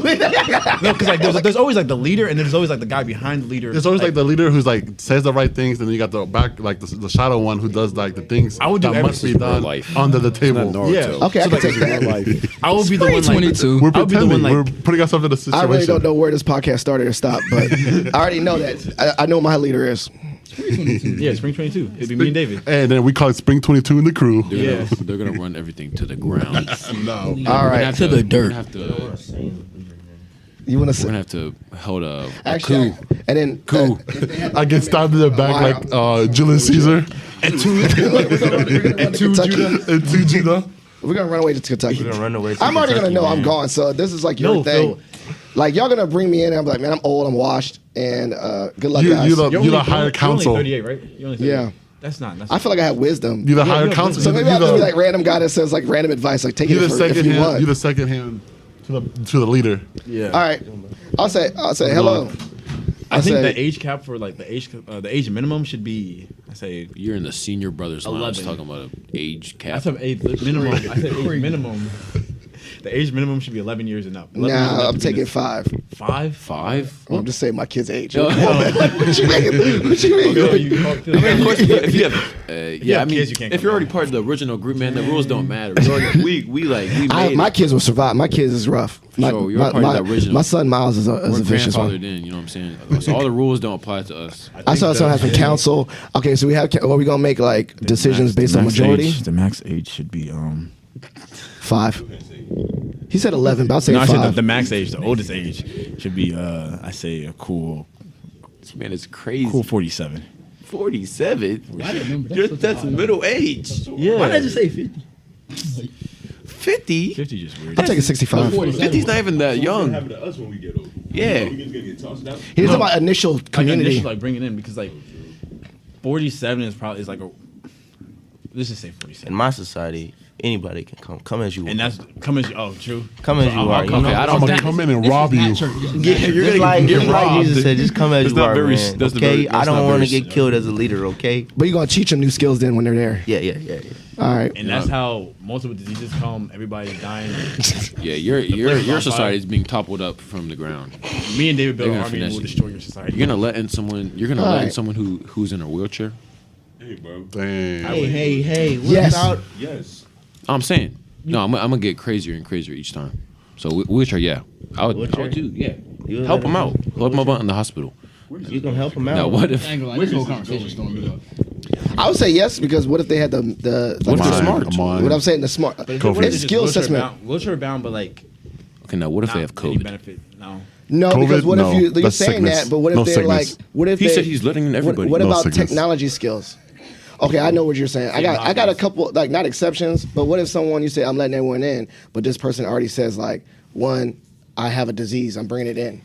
No, because like there's always like the leader, and there's always like the guy behind the leader. There's always like the leader who's like says the right things, and then you got the back like the shadow one who does like the things I would do that must be everything. done Life. under the table. Yeah. Okay, I can take that. I would be the one like 22. We're I would be the pretending. one, like- We're putting ourselves in a situation. I really don't know where this podcast started or stopped, but I already know that. I know my leader is. Yeah, Spring 22. It'd be me and David. And then we call it Spring 22 in the crew. They're gonna run everything to the ground. No. All right. To the dirt. We're gonna have to, You want to we're say? gonna have to hold a Actually, coup. and then Coup. I get stabbed in the back like Julius Caesar and two and two Judah. We're gonna run away to Kentucky. We're gonna run away to I'm already Kentucky, gonna know I'm man. gone. So this is like your thing. Like y'all gonna bring me in and I'm like, man, I'm old, I'm washed, and good luck, guys. You're the higher counsel. You're only 38, right? You're only 38. Yeah. That's not. I feel like I have wisdom. You're the higher counsel. So maybe I'll just be like random guy that says like random advice, like take it You're the if second you hand. want. You're the second hand to the leader. Yeah. All right. I'll say hello. I think say- the age cap for like the age minimum should be. I say You're in the senior brothers lounge 11. talking about an age cap. I said age minimum. I said age minimum. The age minimum should be 11 years and up. 11 years and Nah, up I'm to be taking this- 5. 5. 5? Well, I'm just saying my kid's age. No. Come on, man. What you mean? What you mean? Of course, if you have, yeah, I mean, kids, you can't if come you're already down. part of the original group, man, the rules don't matter. We made My it. kids will survive. My kids is rough. My, Sure, you're part of the original. my son Miles is a We're vicious one. grandfathered in, you know what I'm saying? So all the rules don't apply to us. I saw someone has some counsel. Okay, so are we gonna make like decisions based on majority? The max age should be 5. He said 11, but I'll say No, I 5. said the max age, the oldest age should be I say a cool This man is crazy. 47. 47? I didn't remember. That's middle age. Yeah. Why did I just say 50? 50? 50 just weird. I'll take a 65. 50's not even that young. happen to us when we get old. Yeah. We just gonna get tossed out. He's about initial community. Initial, like bringing in because like 47 is probably like a. Let's just say 47. In my society, anybody can come as you. And that's come as oh true. Come as you I'll are. come. You know? I don't I'm gonna think come in and rob you. Yeah, you're just gonna get robbed. Jesus said, just come as That's you not are, very- man. that's the Okay, very- I that's don't not want to very- get killed as a leader. Okay. But you're gonna teach them new skills then when they're there. Yeah. All right. And that's how multiple diseases come. Everybody's dying. Yeah, your place is on society fire. is being toppled up from the ground. Me and David built They're an gonna army and finesse will you. destroy your society. You're gonna let in someone. You're gonna All let in right. someone who's in a wheelchair. Hey, bro. Dang. Hey. What Yes. about Yes. I'm saying. No, I'm gonna get crazier and crazier each time. So wheelchair, yeah, I would do, yeah. Help them out. Help them out in the hospital. you gonna help him out? Now, what if? I ain't gonna lie, this whole conversation is throwing me off. I would say yes because what if they had the What if they're Mine, smart? mine. what I'm saying the smart Go for it. it's skill assessment. Wheelchair bound, but like Okay, now what if they have not any COVID? benefit. No. No, COVID? because what No, if you're that's saying sickness. that, but what if No they're sickness. like what if He they, said he's letting in everybody. What No about sickness. technology skills? Okay, I know what you're saying. I got a couple like not exceptions, but what if someone you say I'm letting everyone in, but this person already says like one, I have a disease, I'm bringing it in.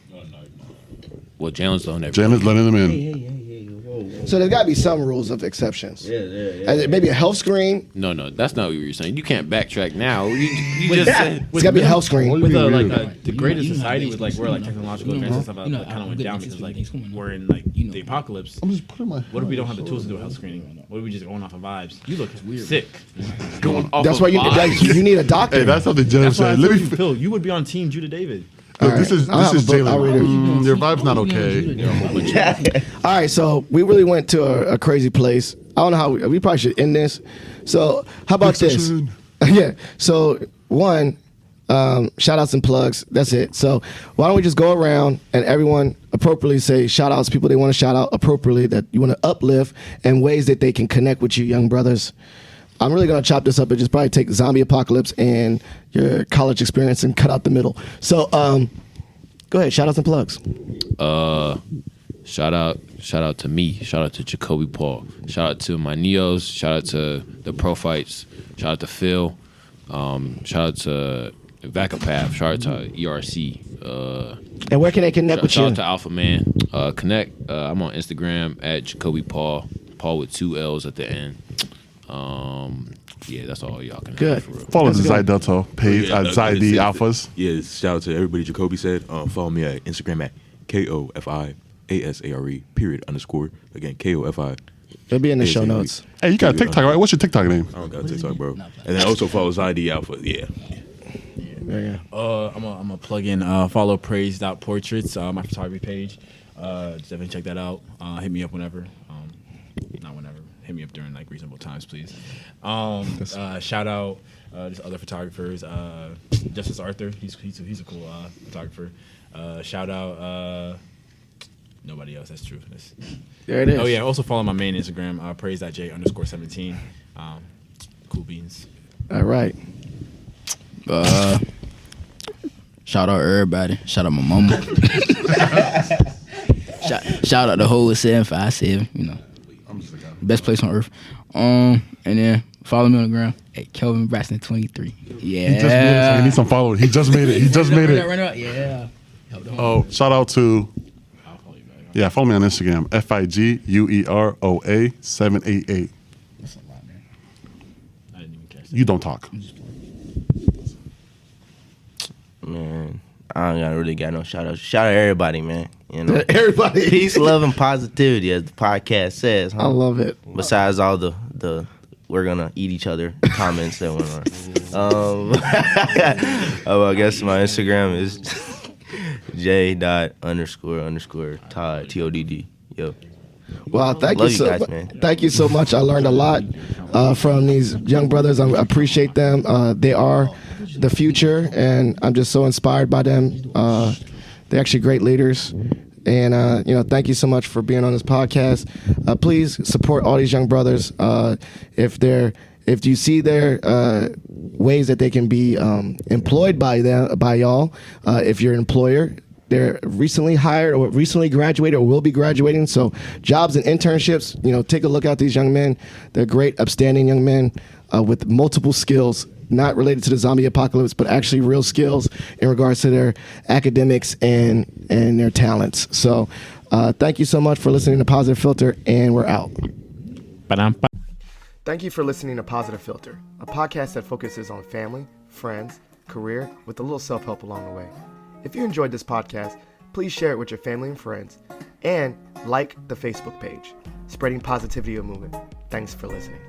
Well, Jalen's letting everybody. Jalen's letting them in. So there's got to be some rules of exceptions. Maybe a health screen. No, that's not what you were saying. You can't backtrack now. You just said. It's got to be a health screen. With Weird. the greater you know how society they with like speak where like to me. technological You know, advances stuff you know, like, kind I'm of went good down at because like things coming. we're in like You know, the apocalypse. I'm just putting my. What if we don't have the tools to do a health screening? What if we just going off of vibes? You look sick. Going off That's of why you vibes. you need a doctor. Hey, that's something Jalen's That's why I said. Let told me. you, Phil, you would be on Team Judah David. Look, this is I'll have a book. I'll read it. Jalen. Your vibe's not okay. All right, so we really went to a crazy place. I don't know how we probably should end this. So how about this? Succession. Yeah. So one, shout outs and plugs. That's it. So why don't we just go around and everyone appropriately say shout outs, people they want to shout out appropriately that you want to uplift and ways that they can connect with you, young brothers. I'm really gonna chop this up and just probably take zombie apocalypse and your college experience and cut out the middle. So go ahead, shout outs and plugs. Shout out to me. Shout out to Jacoby Paul. Shout out to my Neos. Shout out to the Pro Fights. Shout out to Phil. Shout out to Vacapath. Shout out to ERC. And where can they connect with Shout you? out to Alpha Man. Connect. I'm on Instagram at Jacoby Paul. Paul with 2 L's at the end. Yeah, that's all y'all can Good. have for real. Follow the Zy Delta page Yeah, at no, Zy D it's- Alphas. Yeah, shout out to everybody Jacoby said. Follow me at Instagram at KOFIASARE _. Again, KOFI. It'll be in the show notes. Hey, you got a TikTok, right? What's your TikTok name? I don't got TikTok, bro. And then also follow ZD Alpha. Yeah. Yeah. I'm gonna plug in follow praise.portraits, my photography page. Definitely check that out. Hit me up whenever. Not whenever. Hit me up during like reasonable times, please. Shout out just other photographers. Justice Arthur, he's a cool photographer. Shout out nobody else. That's true. There it is. Oh yeah. Also follow my main Instagram, praise.j_17. Cool beans. All right. Shout out everybody. Shout out my mama. shout out the whole 757. You know, best place on earth. And then Follow me on the gram at Kelvin Braxton 23. Yeah. He just made it, so he needs some followers. He just made it. He just made it. Yeah. Oh, shout out to. Yeah, follow me on Instagram. FIGUEROA 788. That's a lot, man. I didn't even catch that. You don't talk. Man, I don't really got no shout out. Shout out everybody, man. You know, Everybody. peace, love, and positivity, as the podcast says. Huh? I love it. Besides all the we're gonna eat each other comments that went on. I guess my Instagram is j.__Todd TODD. Yo. Well, thank Love you so you guys, man. thank you so much. I learned a lot from these young brothers. I appreciate them. They are the future, and I'm just so inspired by them. They're actually great leaders. And thank you so much for being on this podcast. Please support all these young brothers. If you see their ways that they can be employed by y'all, if you're an employer, they're recently hired or recently graduated or will be graduating. So jobs and internships, take a look at these young men. They're great, upstanding young men with multiple skills, not related to the zombie apocalypse, but actually real skills in regards to their academics and their talents. So thank you so much for listening to Positive Filter, and we're out. Thank you for listening to Positive Filter, a podcast that focuses on family, friends, career, with a little self-help along the way. If you enjoyed this podcast, please share it with your family and friends, and like the Facebook page, Spreading Positivity movement. Thanks for listening.